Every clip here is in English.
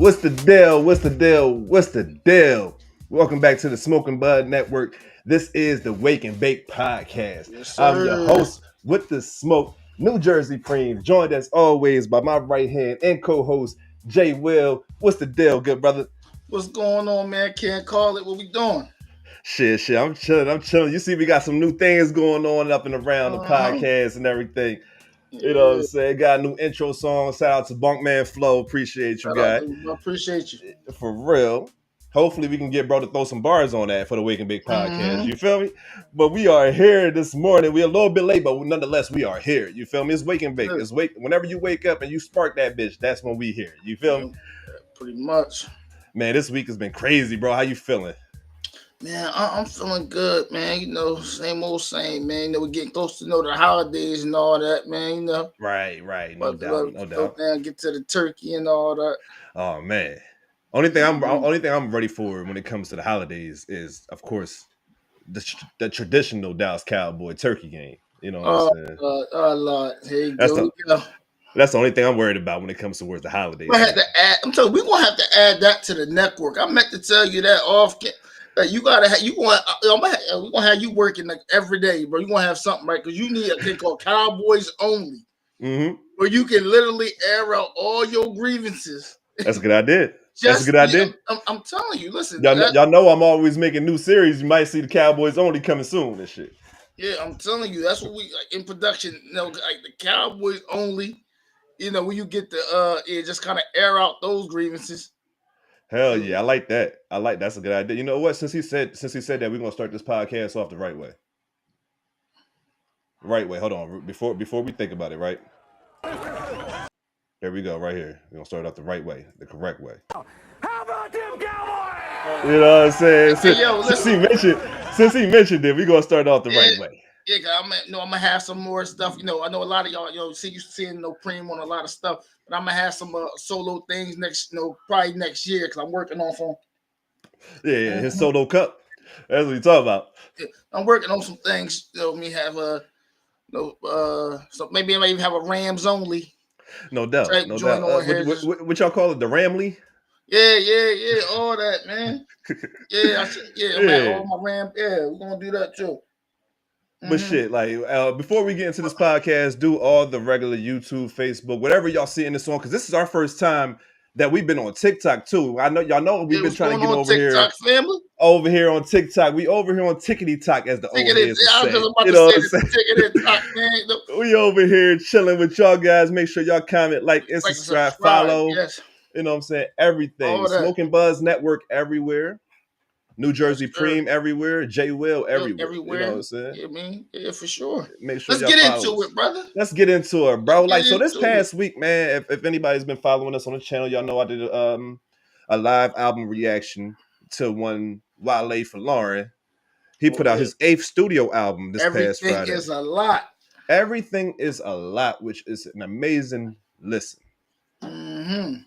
What's the deal? What's the deal? What's the deal? Welcome back to the Smoking Bud Network. This is the Wake and Bake Podcast. Yes, I'm your sir. host with the smoke, New Jersey Preem, joined as always by my right hand and co-host, Jay Will. What's the deal, good brother? What's going on, man? Can't call it. What we doing? Shit, I'm chilling. You see, we got some new things going on up and around the podcast and everything. You know what I'm saying? Got a new intro song. Shout out to Bunkman Flow. Appreciate you, guys. I appreciate you. For real. Hopefully we can get bro to throw some bars on that for the Wake and Bake Podcast. You feel me? But we are here this morning. We're a little bit late, but nonetheless, we are here. You feel me? It's Wake and Bake. It's whenever you wake up and you spark that bitch, that's when we here. You feel me? Pretty much. Man, this week has been crazy, bro. How you feeling? Man, I'm feeling good, man. You know, same old same, man. You know, we're getting close to the holidays and all that, man. You know. Right. No doubt. Go down, get to the turkey and all that. Oh man. Only thing I'm ready for when it comes to the holidays is, of course, the traditional Dallas Cowboy turkey game. You know what I'm saying? Lord. Here you go. That's the only thing I'm worried about when it comes towards the holidays. I'm telling you, we're gonna have to add that to the network. I meant to tell you that off. You gotta have we're gonna have you working like every day, bro. You gonna have something, right? Because you need a thing called Cowboys Only, where you can literally air out all your grievances. That's a good idea. That's a good idea. I'm telling you, listen. Y'all know I'm always making new series. You might see the Cowboys Only coming soon and shit. Yeah, I'm telling you, that's what we like in production. You know, like the Cowboys Only. You know, when you get the just kind of air out those grievances. Hell yeah, I like that. That's a good idea. You know what? Since he said that, we're gonna start this podcast off the right way. Right way. Hold on. Before we think about it, right? There we go. Right here. We're gonna start off the right way, the correct way. How about them Cowboys? You know what I'm saying? Hey, since he mentioned it, we're gonna start off the right way. Yeah, I'm gonna have some more stuff. You know, I know a lot of y'all, you seeing Preem on a lot of stuff, but I'm gonna have some solo things probably next year because I'm working on some. Yeah, his solo cup. That's what you talking about. Yeah, I'm working on some things. Me have so maybe I might even have a Rams Only. No doubt. What y'all call it? The Ramley? Yeah, all that, man. All my Ram. Yeah, we're gonna do that too. But shit, like before we get into this podcast, do all the regular YouTube, Facebook, whatever y'all seeing this on, because this is our first time that we've been on TikTok too. I know y'all know we've been trying to get over TikTok, here, family? over here on TikTok. We over here on Tickety Talk, as the old heads say. You know what I'm saying? Tickety Talk, man. We over here chilling with y'all guys. Make sure y'all comment, like, and subscribe, follow. Yes. You know what I'm saying? Everything. Smoking Buzz Network everywhere. New Jersey Preem everywhere, J Will everywhere. You know what I'm saying? Yeah, for sure. Make sure Let's get into it, brother. Let's get into it, bro. So this past week, man, if anybody's been following us on the channel, y'all know I did a live album reaction to one Wale for Lauren. He put out his 8th studio album this past Friday. Everything is a lot. Everything is a lot, which is an amazing listen.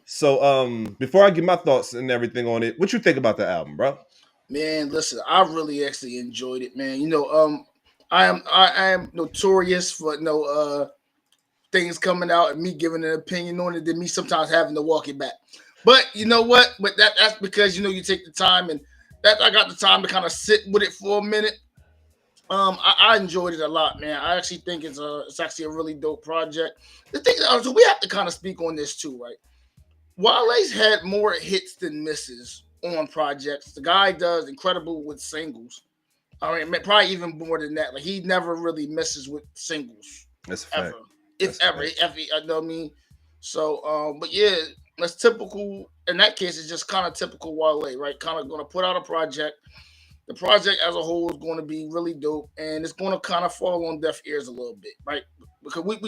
So before I give my thoughts and everything on it, what you think about the album, bro? Man, listen, I really actually enjoyed it, man. You know, I am notorious for things coming out and me giving an opinion on it, than me sometimes having to walk it back. But you know what? But that's because you take the time, and that I got the time to kind of sit with it for a minute. I enjoyed it a lot, man. I actually think it's actually a really dope project. The thing, so we have to kind of speak on this too, right? Wale's had more hits than misses on projects. The guy does incredible with singles. I mean, probably even more than that. Like, he never really misses with singles. That's fact. If you know what I mean. So, but yeah, that's typical. In that case, it's just kind of typical Wale, right? Kind of going to put out a project. The project as a whole is going to be really dope, and it's going to kind of fall on deaf ears a little bit, right? Because we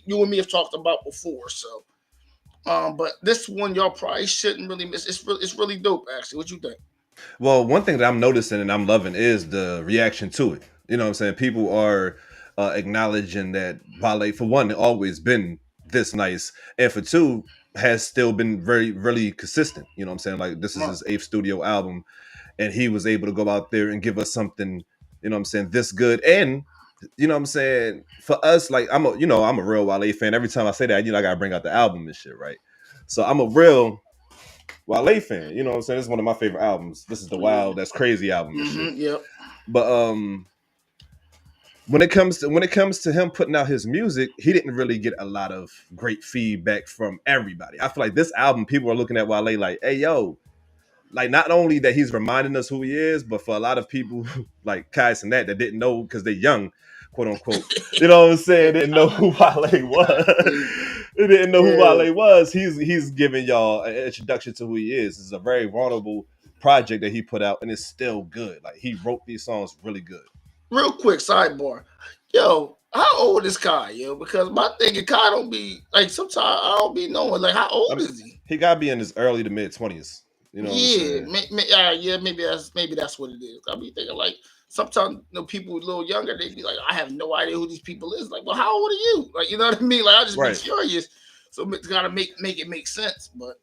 you and me have talked about before, so. But this one y'all probably shouldn't really miss. It's really dope, actually. What you think? Well, one thing that I'm noticing and I'm loving is the reaction to it. You know what I'm saying? People are acknowledging that Wale, for one, always been this nice, and for two, has still been very, really consistent. You know what I'm saying? Like, this is his 8th studio album, and he was able to go out there and give us something, you know what I'm saying, this good. And you know what I'm saying? For us, like, I'm a real Wale fan. Every time I say that, I gotta bring out the album and shit, right? So I'm a real Wale fan. You know what I'm saying? This is one of my favorite albums. This is the Wild That's Crazy album and shit. Yep. But when it comes to him putting out his music, he didn't really get a lot of great feedback from everybody. I feel like this album, people are looking at Wale like, hey yo, like not only that he's reminding us who he is, but for a lot of people like Kais and that didn't know because they're young, quote unquote. You know what I'm saying? Didn't know who Wale was. They didn't know who Wale was. He's giving y'all an introduction to who he is. It's a very vulnerable project that he put out, and it's still good. Like he wrote these songs really good. Real quick sidebar, yo, how old is Kai, yo? Because my thing is Kai don't be like sometimes I don't be knowing like how old is he? He gotta be in his early to mid 20s. You know, maybe that's what it is. I be thinking like sometimes people a little younger they be like, I have no idea who these people is. Like, well, how old are you? Like, you know what I mean? Like, I just be curious. So it's gotta make it make sense. But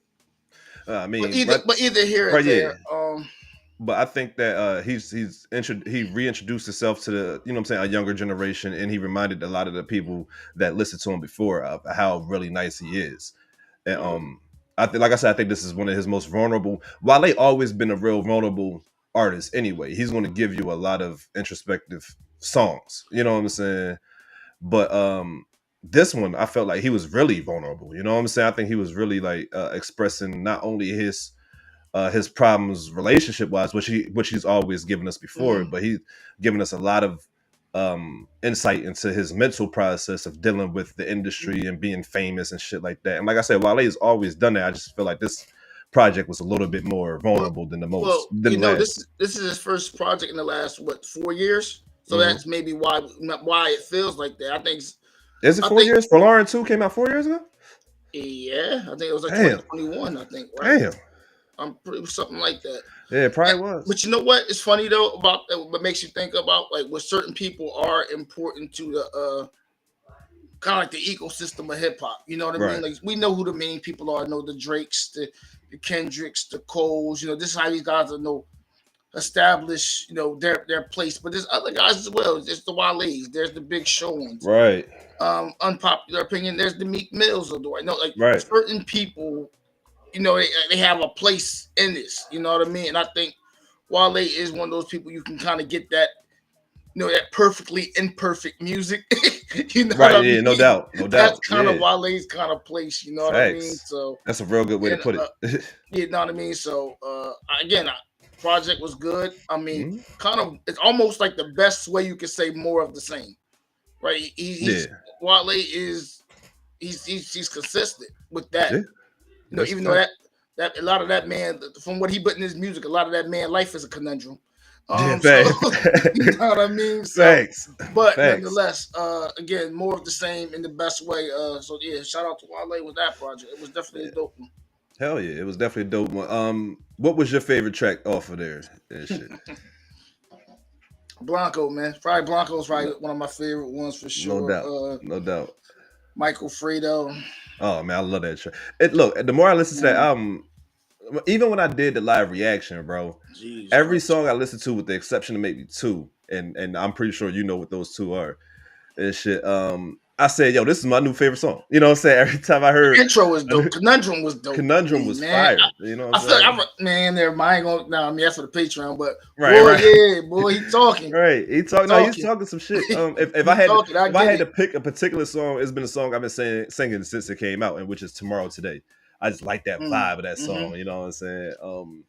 I mean, but either here or there. But I think that he reintroduced himself to the, you know what I'm saying, a younger generation, and he reminded a lot of the people that listened to him before of how really nice he is. And I think, like I said, I think this is one of his most vulnerable. Wale always been a real vulnerable artist anyway. He's going to give you a lot of introspective songs. You know what I'm saying? But this one, I felt like he was really vulnerable. You know what I'm saying? I think he was really like expressing not only his problems relationship wise, which he's always given us before, but he's given us a lot of insight into his mental process of dealing with the industry and being famous and shit like that. And like I said, Wale has always done that. I just feel like this project was a little bit more vulnerable than the most. Well, this is his first project in the last 4 years, so that's maybe why it feels like that. I think is it 4 years? For Lauren 2 came out 4 years ago. Yeah, I think it was like 2021. I think. Right? Damn. I'm pretty something like that. Yeah, it probably was. But you know what? It's funny though about what makes you think about like what certain people are important to the kind of like the ecosystem of hip hop. You know what I mean? Like we know who the main people are. I know the Drakes, the Kendricks, the Coles. You know, this is how these guys are establish their place. But there's other guys as well. There's the Wale's. There's the Big Showings. Right. Unpopular opinion. There's the Meek Mills of the way. No, like certain people. They have a place in this. You know what I mean? And I think Wale is one of those people you can kind of get that, that perfectly imperfect music. What I mean? Yeah, no doubt. That's kind of Wale's kind of place. You know what I mean? So that's a real good way to put it. You know what I mean? So again, project was good. I mean, kind of, it's almost like the best way you could say more of the same, right? Wale is he's consistent with that. Yeah. Even though that a lot of that man, from what he put in his music, a lot of that man life is a conundrum. You know what I mean? But nonetheless, again, more of the same in the best way. So yeah, shout out to Wale with that project. It was definitely a dope one. Hell yeah, it was definitely a dope one. What was your favorite track off of there? Shit. Blanco, man. Blanco's probably one of my favorite ones for sure. No doubt. Michael Fredo. Oh man, I love that track. Look, the more I listen to that album, even when I did the live reaction, bro, every song I listened to, with the exception of maybe two, and I'm pretty sure you know what those two are, and shit. I said, yo, this is my new favorite song. You know what I'm saying? Every time I heard intro was dope. Conundrum was dope. Conundrum was fire. You know what I'm saying? Man, there, I ain't gonna. Nah, I mean that's for the Patreon, but boy, he talking. Right, he's talking some shit. If I had to pick a particular song, it's been a song I've been singing since it came out, and which is Tomorrow Today. I just like that vibe of that song. You know what I'm saying?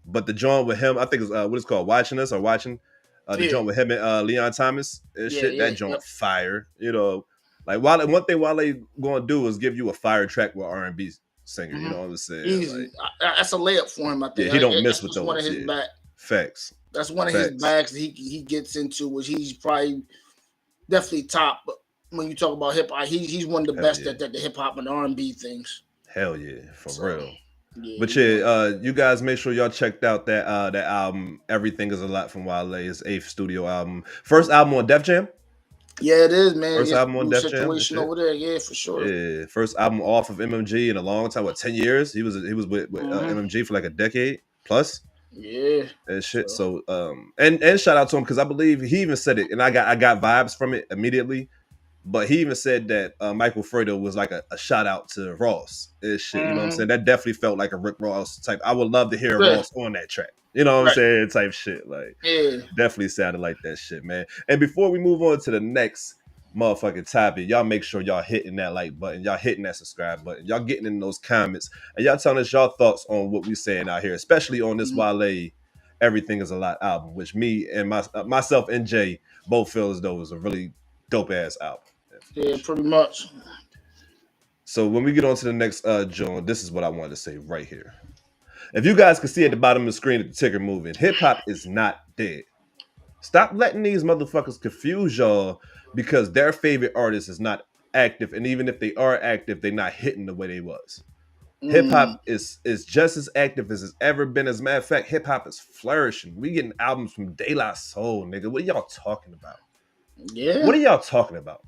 But the joint with him, I think it's what it's called, Watching Us or Watching. The joint with him and Leon Thomas and shit. That joint fire. You know. Like one thing Wale gonna do is give you a fire track with R&B singer. You know what I'm saying? Easy. That's a layup for him. I think. Yeah, he don't miss with those. One of his facts. That's one of his bags that he gets into, which he's probably definitely top. But when you talk about hip hop, he's one of the best at the hip hop and R&B things. Hell yeah, for real. Yeah, but you guys make sure y'all checked out that album. Everything Is a Lot from Wale, his 8th studio album, first album on Def Jam. Yeah, it is, man. First album on Def Jam. Over there, yeah, for sure. Yeah, first album off of MMG in a long time. 10 years? He was with MMG for like a decade plus. Yeah, and shit. So and shout out to him because I believe he even said it, and I got vibes from it immediately. But he even said that Michael Fredo was like a shout out to Ross. This shit, you know what I'm Mm-hmm. saying? That definitely felt like a Rick Ross type. I would love to hear Yeah. Ross on that track. You know what I'm Right. saying? Type shit. Like, Yeah. definitely sounded like that shit, man. And before we move on to the next motherfucking topic, y'all make sure y'all hitting that like button, y'all hitting that subscribe button, y'all getting in those comments, and y'all telling us y'all thoughts on what we saying out here, especially on this Wale Everything Is a Lot album, which me and myself and Jay both feel as though is a really dope ass album. Yeah, pretty much. So when we get on to the next John, this is what I wanted to say right here. If you guys can see at the bottom of the screen that the ticker moving, hip hop is not dead. Stop letting these motherfuckers confuse y'all because their favorite artist is not active, and even if they are active, they're not hitting the way they was. Hip hop is just as active as it's ever been. As a matter of fact, hip hop is flourishing. We getting albums from De La Soul, nigga. What are y'all talking about? Yeah. What are y'all talking about?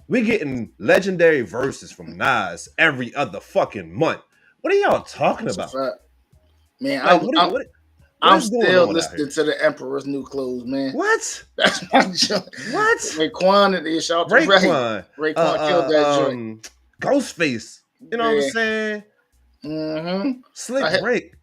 We getting legendary verses from Nas every other fucking month. What are y'all talking That's a about? fact. Man, Like, I'm what is going still on out listening here? to the Emperor's New Clothes, man. What? That's my joint. What? Raekwon, shout out to Raekwon. Raekwon killed that joint. Ghostface. You know what I'm saying? Mm-hmm. Slick Rick.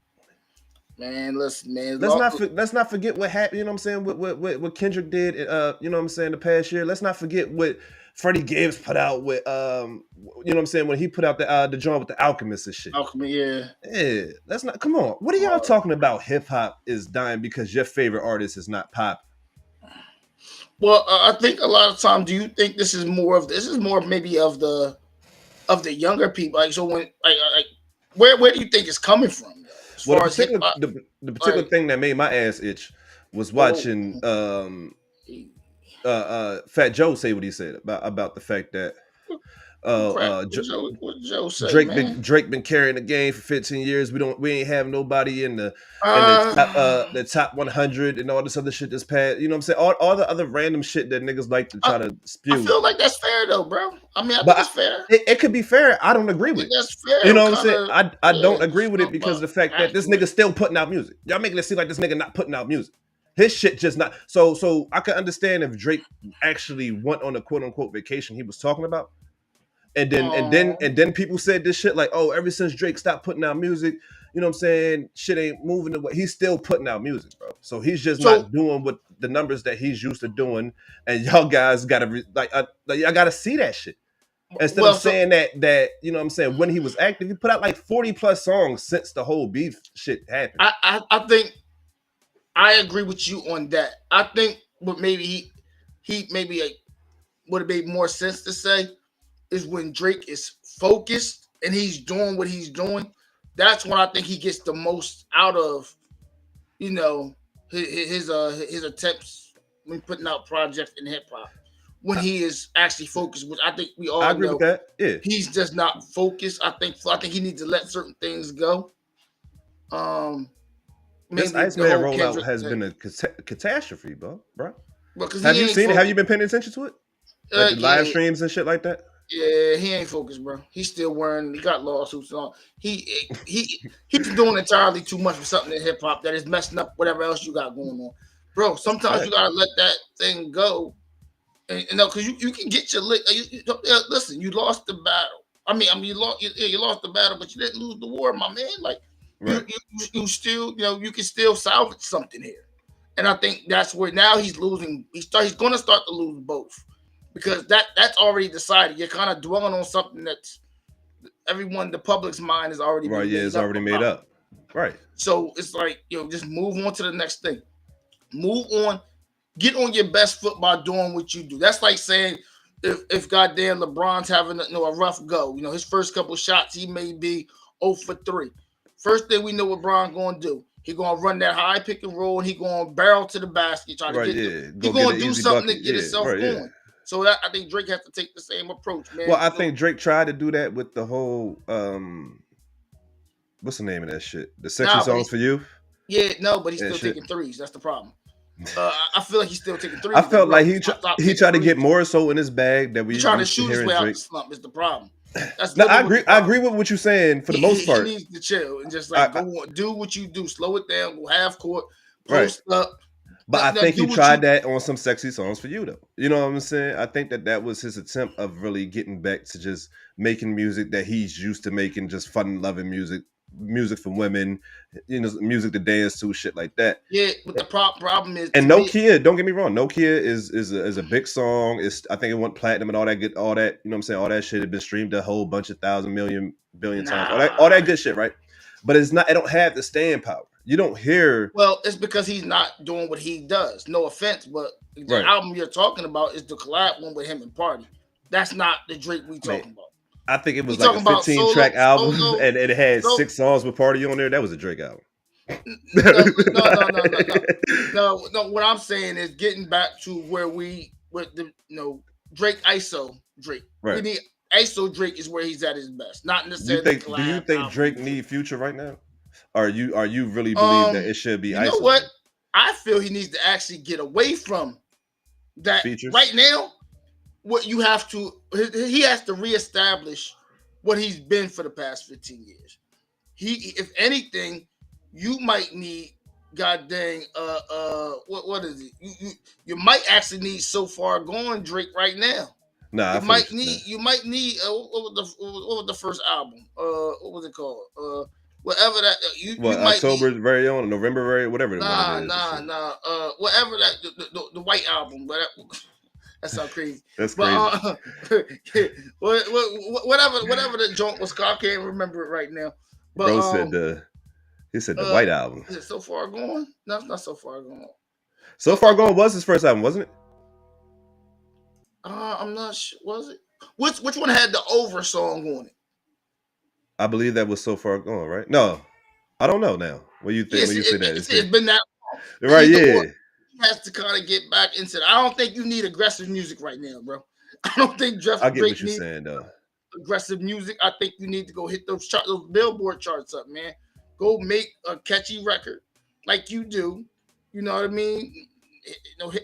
Man, listen, man. Let's not forget what happened. You know what I'm saying? What Kendrick did. You know what I'm saying? The past year. Let's not forget what Freddie Gibbs put out with. You know what I'm saying? When he put out the joint with the Alchemist and shit. Alchemy, yeah. Yeah. Let's not. Come on. What are y'all talking about? Hip hop is dying because your favorite artist is not pop. Well, I think a lot of times, do you think this is more maybe of the younger people? Like, so when like where do you think it's coming from? As Well, far as hip hop, the particular thing that made my ass itch was watching Fat Joe say what he said about the fact that what Joe said, Drake been carrying the game for 15 years. We ain't have nobody in the top 100 and all this other shit that's past. You know what I'm saying? All the other random shit that niggas like to try to spew. I feel like that's fair though, bro. I mean, I think it's fair. It could be fair. I don't agree with it. That's fair. You know what I'm saying? I don't agree with it because of the fact that this nigga still putting out music. Y'all making it seem like this nigga not putting out music. His shit just not. So I can understand if Drake actually went on a quote unquote vacation he was talking about. And then people said this shit like, oh, ever since Drake stopped putting out music, you know what I'm saying, shit ain't moving the way. He's still putting out music, bro. So he's just not doing what the numbers that he's used to doing. And y'all guys gotta y'all gotta see that shit. Instead of saying that, you know what I'm saying, when he was active, he put out like 40 plus songs since the whole beef shit happened. I think I agree with you on that. I think what maybe he maybe would have made more sense to say is when Drake is focused and he's doing what he's doing. That's when I think he gets the most out of, you know, his attempts when putting out projects in hip hop. When he is actually focused, which I think we all agree know, with that. Yeah. He's just not focused. I think he needs to let certain things go. This Iceman rollout has been a catastrophe, bro. Have you seen it? Have you been paying attention to it? Like the live streams and shit like that? Yeah, he ain't focused, bro. He's still wearing. He got lawsuits and all. He's doing entirely too much for something in hip hop that is messing up whatever else you got going on, bro. Sometimes you gotta let that thing go, and you know, because you can get your lick. Listen, you lost the battle. I mean, you lost the battle, but you didn't lose the war, my man. Like you still, you know, you can still salvage something here, and I think that's where now he's losing. He's going to start to lose both. Because that's already decided. You're kind of dwelling on something that's the public's mind is already right. Yeah, it's already made up. Right. So it's like, you know, just move on to the next thing. Move on. Get on your best foot by doing what you do. That's like saying if goddamn LeBron's having a rough go. You know, his first couple shots he may be 0 for 3. First thing we know what Bron going to do. He going to run that high pick and roll, and he going to barrel to the basket, try to get. He going to do something to get himself going. Yeah. So I think Drake has to take the same approach, man. Well, I think Drake tried to do that with the whole what's the name of that shit? The Sexy Songs for You? Yeah, no, but he's still taking threes. That's the problem. I feel like he's still taking threes. I felt like he tried to get more so in his bag that we trying to shoot his way out the slump is the problem. No, I agree with what you're saying for the most part. He needs to chill and just like go on, do what you do, slow it down, go half court, post up. But I Now think do he what you tried that on some sexy songs for you, though. You know what I'm saying? I think that was his attempt of really getting back to just making music that he's used to making, just fun loving music, music for women, music to dance to, shit like that. yeah. But the problem is And to me. Nokia, don't get me wrong, Nokia is a big song. It's I think it went platinum and all that good, all that, you know what I'm saying? All that shit had been streamed a whole bunch of thousand million billion times. All that Nah. good shit, right? But it's not, it don't have the staying power. You don't hear Well, it's because he's not doing what he does. No offense, but the right. album you're talking about is the collab one with him and Party. That's not the Drake we Man, talking about. I think it was We like a talking about 15 track album solo. and it had So 6 songs with Party on there. That was a Drake album. No. What I'm saying is getting back to where we with the Drake ISO Drake. We Right. need ISO Drake is where he's at his best. Not Do necessarily you collab think album. Drake need Future right now? Or you really believe that it should be You know ISO what? I feel he needs to actually get away from that features? right now. What you have to, he has to reestablish what he's been for the past 15 years. If anything, you might need, god dang, what is it? You might actually need So Far Gone Drake right now. Nah, I You feel might what you're saying. need what was the first album? What was it called? Whatever that you What, might need. October's very own, November very, whatever it is. Nah. Whatever that the white album, but that sounds crazy. That's crazy. Whatever the joint was called, I can't remember it right now. But Bro said the white album. Is it So Far Gone? No, it's not So Far Gone. So Far Gone was his first album, wasn't it? I'm not sure. Was it? Which one had the Over song on it? I believe that was So Far Gone, right? No, I don't know now. What do you think? Yes, When you say that, it's been that long. right? Either Yeah. one. He has to kind of get back into. I don't think you need aggressive music right now, bro. I don't think Drake I get what you're needs saying, though. aggressive music. I think you need to go hit those Billboard charts up, man. Go make a catchy record like you do. You know what I mean?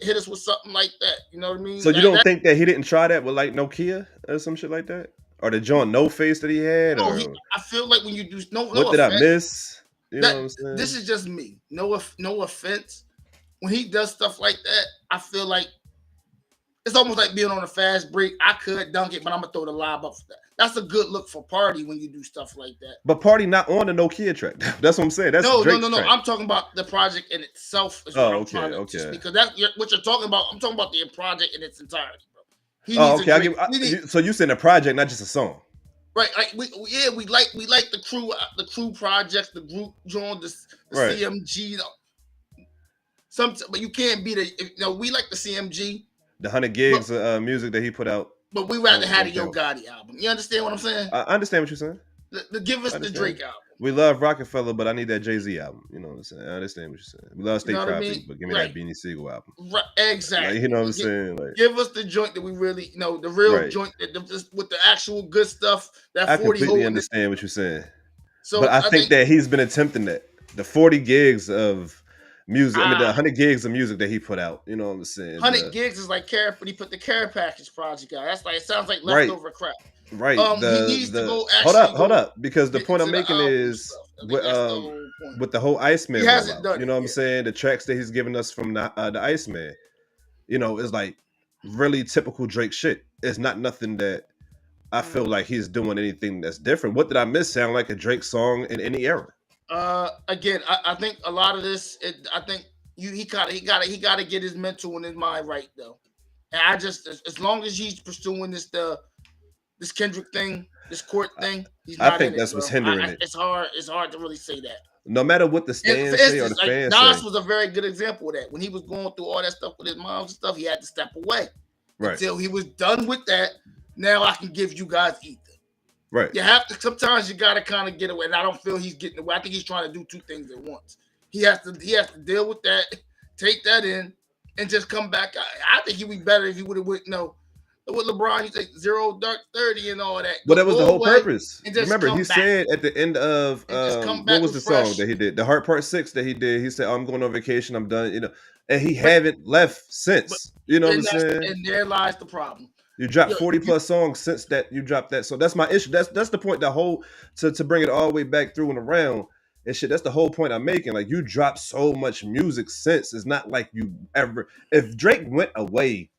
Hit us with something like that. You know what I mean? So you don't think that he didn't try that with like Nokia or some shit like that, or the joint No Face that he had, or I feel like when you do what did I miss? You know what I'm saying? This is just me. No offense. When he does stuff like that, I feel like it's almost like being on a fast break. I could dunk it, but I'm gonna throw the lob up for that. That's a good look for Party when you do stuff like that. But Party not on the Nokia track. That's what I'm saying. That's no. track. I'm talking about the project in itself. Is what I'm trying to, okay. Because that's what you're talking about. I'm talking about the project in its entirety, bro. So you saying a project, not just a song, right? Like we like the crew projects, the group joined the right. CMG. But you can't be we like the CMG. The 100 gigs of music that he put out. But we rather had a Yo Gotti album. You understand what I'm saying? I understand what you're saying. Give us the Drake album. We love Rockefeller, but I need that Jay-Z album. You know what I'm saying? I understand what you're saying. We love State Property, but give me that Beanie Siegel album. Right, exactly. Like, you know what I'm saying? Like, give us the joint that we really, the real joint with the actual good stuff. That I 40 completely understand what you're saying. So, but I think that he's been attempting that. The 40 gigs of music, the 100 gigs of music that he put out. You know what I'm saying? 100 gigs is like Care, but he put the Care Package project out. That's like, it sounds like leftover crap. Right. He needs to go hold up, because the point I'm making is with the whole Iceman rollout, you know what I'm saying? The tracks that he's giving us from the Iceman, is like really typical Drake shit. It's not nothing that I feel like he's doing anything that's different. What did I miss? Sound like a Drake song in any era. Again, I think a lot of this. I think he gotta get his mental and his mind right though. And I just as long as he's pursuing this Kendrick thing, this court thing, he's not. I think that's what's hindering it. It's hard to really say that. No matter what the stands say or the fans say. Nas was a very good example of that. When he was going through all that stuff with his mom and stuff, he had to step away until he was done with that. Now I can give you guys ether. Right. You have to. Sometimes you got to kind of get away, and I don't feel he's getting away. I think he's trying to do two things at once. He has to deal with that, take that in, and just come back. I think he'd be better if he would have with LeBron. You take 0 dark 30 and all that. But that was the whole purpose. Remember, he said at the end of what was the song that he did? The Heart Part 6 that he did. He said, "I'm going on vacation. I'm done." And he haven't left since. You know what I'm saying? And there lies the problem. You dropped 40 plus songs since that you dropped that. So that's my issue. That's the point. The whole to bring it all the way back through and around. and shit. That's the whole point I'm making. Like, you drop so much music since. It's not like you ever. If Drake went away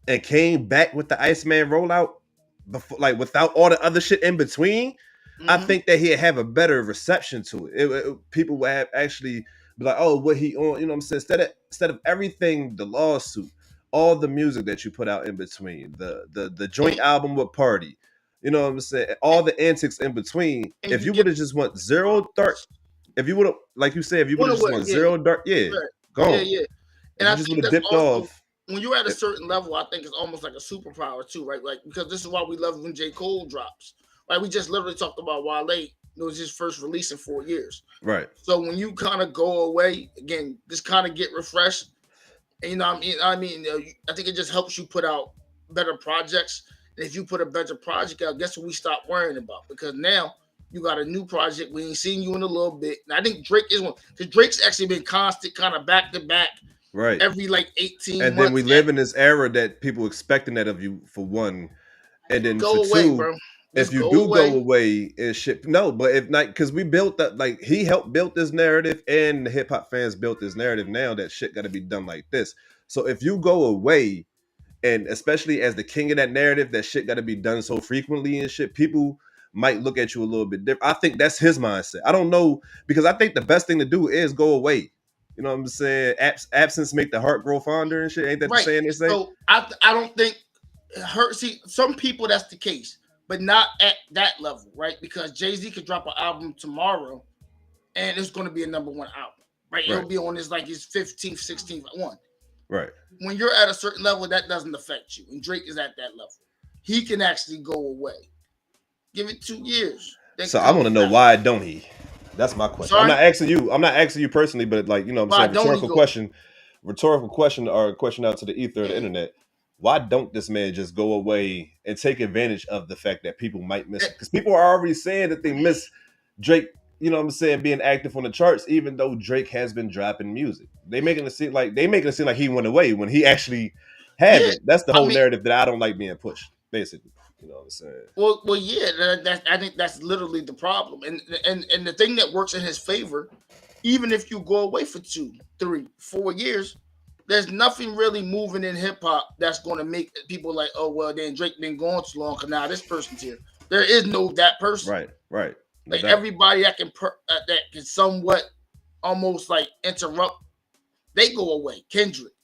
and came back with the Iceman rollout, before, like without all the other shit in between, I think that he'd have a better reception to it. People would have actually be like, oh, what he on? You know what I'm saying? Instead of everything, the lawsuit, all the music that you put out in between, the joint album with Party. You know what I'm saying? All the antics in between. And If you you get would have just went zero dark, if you would have, like you said, if you would have just went zero dark, yeah, right. gone. Yeah. And If I you just think would have that's dipped also off, when you're at a certain level, I think it's almost like a superpower too, right? Like, because this is why we love when J. Cole drops. Right? We just literally talked about Wale. It was his first release in 4 years. right? So when you kind of go away again, just kind of get refreshed. And, you know, I mean, I think it just helps you put out better projects. And if you put a better project out, guess what we stop worrying about? Because now you got a new project. We ain't seen you in a little bit. And I think Drake is one, because Drake's actually been constant, kind of back to back. Right. Every like 18 and months. then we live in this era that people expecting that of you, for one, and then Go for away, two, bro. if Just you go do away. go away and shit. No, but if not, because we built that, like, he helped build this narrative, and the hip hop fans built this narrative. Now that shit got to be done like this. So if you go away, and especially as the king of that narrative, that shit got to be done so frequently and shit, people might look at you a little bit different. I think that's his mindset. I don't know, because I think the best thing to do is go away. You know what I'm saying? Absence make the heart grow fonder and shit. Ain't that the saying they say? So I don't think her. See, some people that's the case, but not at that level, right? Because Jay-Z could drop an album tomorrow, and it's going to be a number one album, right? It'll be on his 15th, 16th one. Right. When you're at a certain level, that doesn't affect you, and Drake is at that level. He can actually go away. Give it 2 years. So I want to know, why don't he? That's my question. Sorry? I'm not asking you personally, but, like, you know what I'm saying, rhetorical question, or a question out to the ether of the internet. Why don't this man just go away and take advantage of the fact that people might miss it? Because people are already saying that they miss Drake, you know what I'm saying, being active on the charts, even though Drake has been dropping music. They making it seem like he went away when he actually haven't. That's the whole narrative that I don't like being pushed, basically. You know what I'm saying? Well, yeah. I think that's literally the problem, and the thing that works in his favor, even if you go away for 2, 3, 4 years, there's nothing really moving in hip hop that's going to make people like, oh well, then Drake been gone too long because now this person's here. There is no that person. Right. No like doubt. Everybody that can somewhat almost like interrupt, they go away. Kendrick,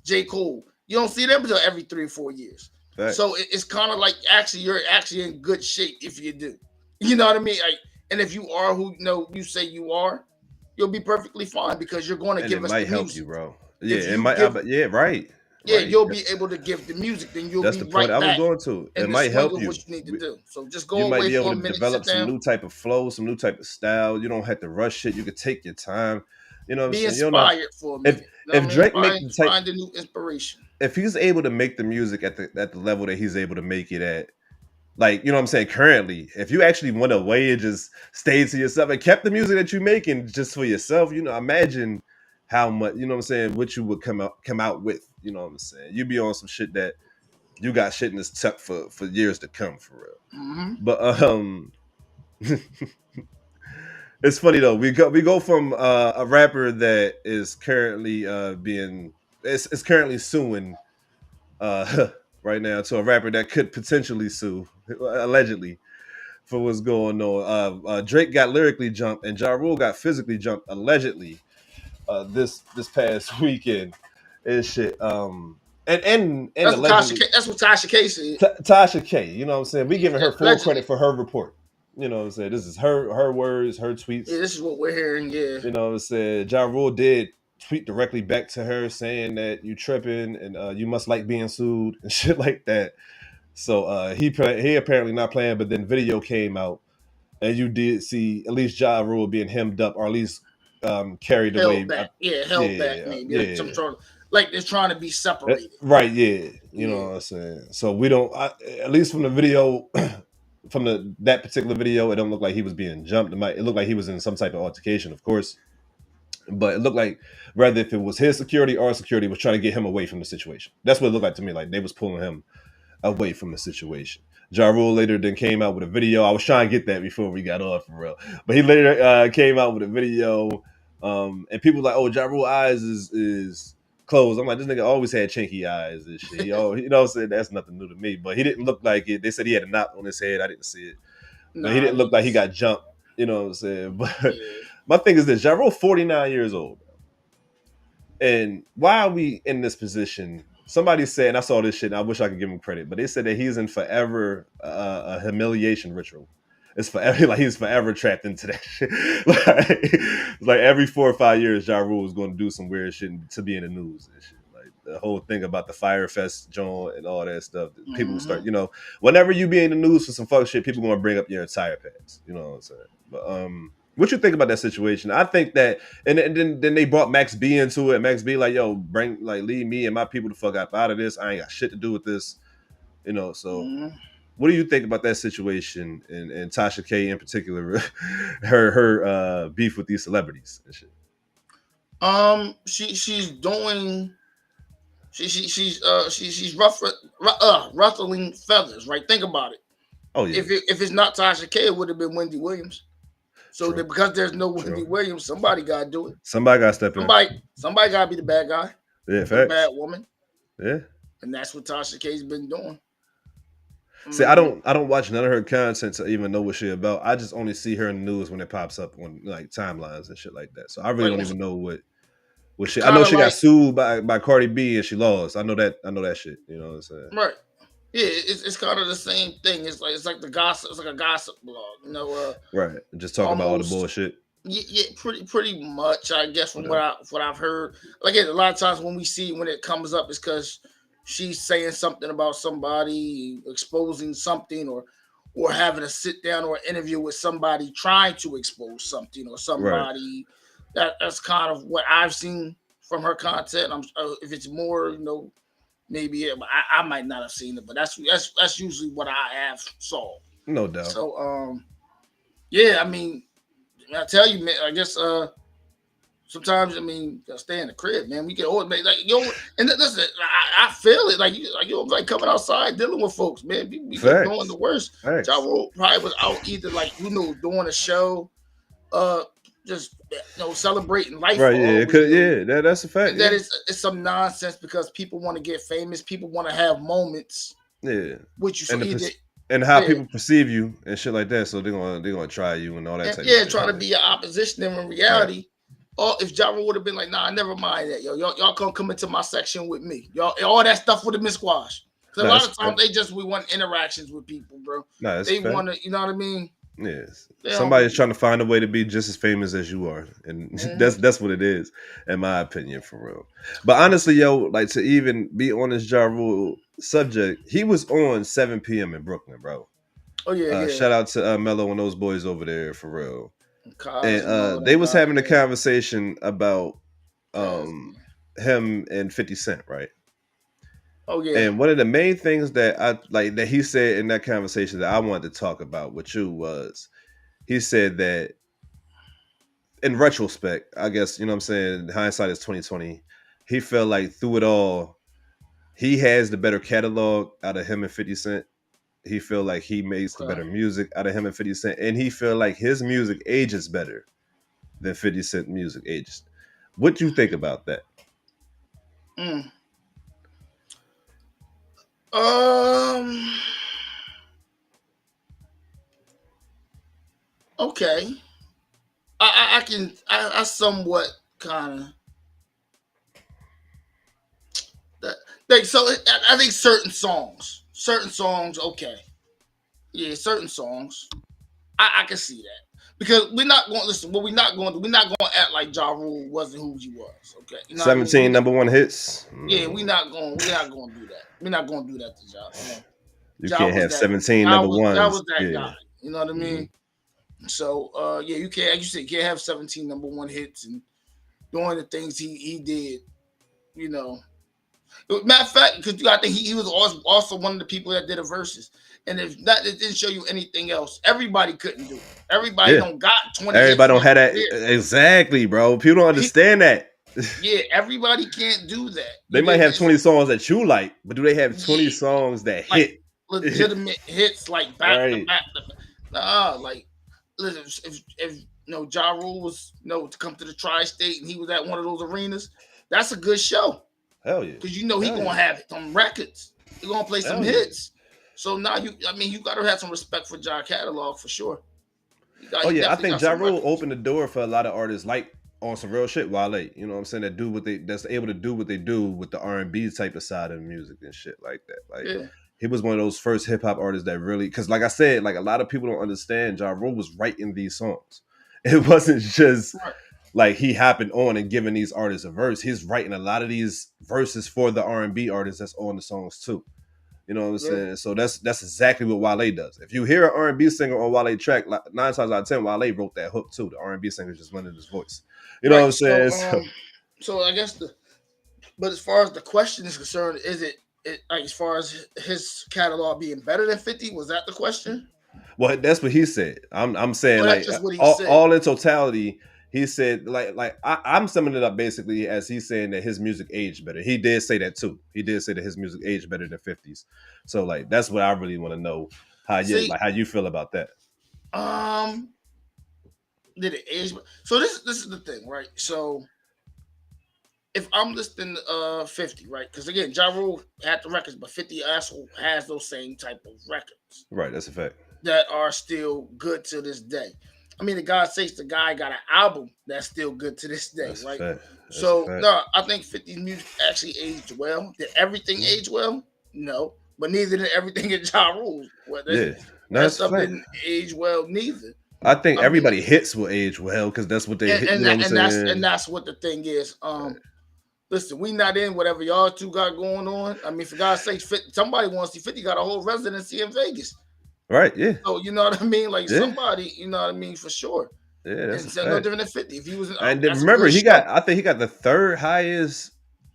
J. Cole, you don't see them until every 3 or 4 years. Right. So it's kind of like you're actually in good shape if you do. You know what I mean? Like, and if you are who you say you are, you'll be perfectly fine because you're going to give us the music. It might help you, bro. Yeah, it might. Right. Yeah, you'll be able to give the music. Then you'll be right back. That's the point I was going to. It might help you. What you need to do. So just go away. You might be able to develop some new type of flow, some new type of style. You don't have to rush it. You can take your time. You know what I'm saying? Be inspired for a minute. If Drake find a new inspiration. If he's able to make the music at the level that he's able to make it at, like, you know what I'm saying, currently, if you actually went away and just stayed to yourself and kept the music that you're making just for yourself, imagine how much, you know what I'm saying, what you would come out with, you know what I'm saying. You'd be on some shit that you got shit in this tuck for years to come, for real. Mm-hmm. But it's funny though. We go from a rapper that is currently is currently suing right now to a rapper that could potentially sue, allegedly, for what's going on. Drake got lyrically jumped and Ja Rule got physically jumped, allegedly, this past weekend and shit. And that's what Tasha K said. Tasha K, you know what I'm saying? We giving her full credit for her report. You know what I'm saying? This is her words, her tweets. Yeah, this is what we're hearing, yeah. You know what I'm saying? Ja Rule did tweet directly back to her saying that you tripping and you must like being sued and shit like that. So he apparently not playing, but then video came out and you did see at least Ja Rule being hemmed up, or at least carried away. Back. Held back, maybe. Yeah. Some sort of, like they're trying to be separated. Right, yeah. You know what I'm saying? So we don't, at least from the video, from that particular video, it don't look like he was being jumped. It looked like he was in some type of altercation, of course. But it looked like rather if it was his security or security was trying to get him away from the situation. That's what it looked like to me. Like they was pulling him away from the situation. Ja Rule later then came out with a video. I was trying to get that before we got off for real, but he later came out with a video, and people were like, "Oh, Ja Rule eyes is closed." I'm like, this nigga always had chinky eyes and shit. You know what I'm saying? That's nothing new to me. But he didn't look like it. They said he had a knot on his head. I didn't see it, but he didn't look like he got jumped. You know what I'm saying? But my thing is this: Ja Rule 49 years old, and why are we in this position? Somebody said, and I saw this shit, and I wish I could give him credit, but they said that he's in forever a humiliation ritual. It's forever, like he's forever trapped into that shit. like every 4 or 5 years, Ja Rule is going to do some weird shit to be in the news and shit. Like the whole thing about the Fire Fest joint and all that stuff. People start, whenever you be in the news for some fuck shit, people going to bring up your entire past. You know what I'm saying? But what you think about that situation? I think that, and then they brought Max B into it. Max B like, yo, leave me and my people the fuck out of this. I ain't got shit to do with this, So, what do you think about that situation and Tasha K in particular, her beef with these celebrities and shit? She's ruffling feathers, right? Think about it. Oh yeah. If it's not Tasha K, it would have been Wendy Williams. So because there's no Wendy Williams, somebody got to do it. Somebody got to step in. Somebody got to be the bad guy. Yeah, the bad woman. Yeah. And that's what Tasha K's been doing. See, I don't watch none of her content to even know what she about. I just only see her in the news when it pops up on like timelines and shit like that. So I really don't even know what shit. I know she got sued by Cardi B and she lost. I know that shit. You know what I'm saying? Right. Yeah, it's kind of the same thing. It's like the gossip. It's like a gossip blog, Right. Just talking about all the bullshit. Yeah, pretty much. I guess from what I've heard. Like a lot of times when it comes up, it's because she's saying something about somebody, exposing something, or having a sit down or interview with somebody trying to expose something or somebody. Right. That's kind of what I've seen from her content. If it's more, maybe I might not have seen it, but that's usually what I have saw. No doubt. So yeah, I mean, I tell you, man, I guess sometimes gotta stay in the crib, man. We get old, man. Like and listen, I feel it. Like like coming outside dealing with folks, man. We doing the worst. Ja Rule probably was out either doing a show, just celebrating life. Right, yeah, that's a fact. And that it's some nonsense because people want to get famous, people want to have moments. Yeah. Which you see and how people perceive you and shit like that. So they're gonna try you and all that type of shit. Try to be your opposition. And in reality, if Ja Rule would have been like, nah, never mind that, y'all come into my section with me. Y'all, all that stuff would have been squashed. Because a lot of times we want interactions with people, bro. They want to, you know what I mean? Yes. Somebody's trying to find a way to be just as famous as you are. And that's what it is, in my opinion, for real. But honestly, like to even be on this Ja Rule subject, he was on 7 p.m. in Brooklyn, bro. Oh, yeah. Shout out to Mello and those boys over there, for real. And they was having a conversation about him and 50 Cent, right? Oh yeah. And one of the main things that I like that he said in that conversation that I wanted to talk about with you was he said that in retrospect, I guess, you know what I'm saying, hindsight is 2020. He felt like through it all, he has the better catalog out of him and 50 Cent. He feel like he makes the better music out of him and 50 Cent. And he feel like his music ages better than 50 Cent music ages. What do you think about that? Okay. I somewhat kind of that. So I think certain songs, okay. Yeah, certain songs, I can see that because we're not going to listen. What we're not going to act like Ja Rule wasn't who he was. Okay, 17 number one hits. Yeah, we're not going to do that. We're not going to do that to Ja. You can't have 17 number ones. That was that guy. You know what I mean? So you can't. Like you said, you can't have 17 number one hits and doing the things he did. Matter of fact, because I think he was also one of the people that did a verses. And if that it didn't show you anything else, everybody couldn't do it. Everybody don't got 20. Everybody don't have that. Exactly, bro. People don't understand that. Yeah, everybody can't do that. They might have 20 songs that you like, but do they have 20 songs that hit? legitimate hits like back to Right. back. Nah, like listen, if Ja Rule was to come to the tri-state and he was at one of those arenas, that's a good show Hell yeah. because he Hell gonna yeah. have some records. He gonna play some Hell yeah. hits. So now you gotta have some respect for Ja catalog for sure. Oh He yeah, I definitely think got Ja some Rule records. opened the door for a lot of artists like on some real shit. Wale, you know what I'm saying? That's able to do what they do with the R&B type of side of music and shit like that. Like Yeah, he was one of those first hip hop artists that really, because like I said, like a lot of people don't understand. Ja Rule was writing these songs. It wasn't just right. like he happened on and giving these artists a verse. He's writing a lot of these verses for the R&B artists that's on the songs too. You know what I'm Yeah, saying? So that's exactly what Wale does. If you hear an R&B singer on Wale track, like 9 times out of 10, Wale wrote that hook too. The R&B singer just lended his voice. You know what right. I'm saying? So I guess but as far as the question is concerned, is it like as far as his catalog being better than 50? Was that the question? Well, that's what he said. I'm saying Or that's like just what he all, said? all in totality. He said I'm summing it up basically as he's saying that his music aged better. He did say that too. He did say that his music aged better than 50s. So like that's what I really want to know See, how you feel about that. um, did it age? So this is the thing, right? So if I'm listening to 50, right? Because again, Ja Rule had the records, but 50 also has those same type of records Right, that's a fact. that are still good to this day. I mean, the God sakes, the guy got an album that's still good to this day, That's a right? fact. That's a So fact. no, I think 50's music actually aged well. Did everything age well? No, but neither did everything in Ja Rule. Well, Yeah, no, that that's a stuff fact. didn't age well neither. I think I mean, everybody hits will age well because that's what they hit. You and know what I'm and saying? that's what the thing is. Listen, we not in whatever y'all two got going on. I mean, for God's sake, 50, somebody wants to see 50 got a whole residency in Vegas. Right? Yeah, So you know what I mean? Like yeah, somebody, you know what I mean, for sure. yeah. That's And a so no fact. different than 50. If he was in, And then that's a remember, good show. I think he got the third highest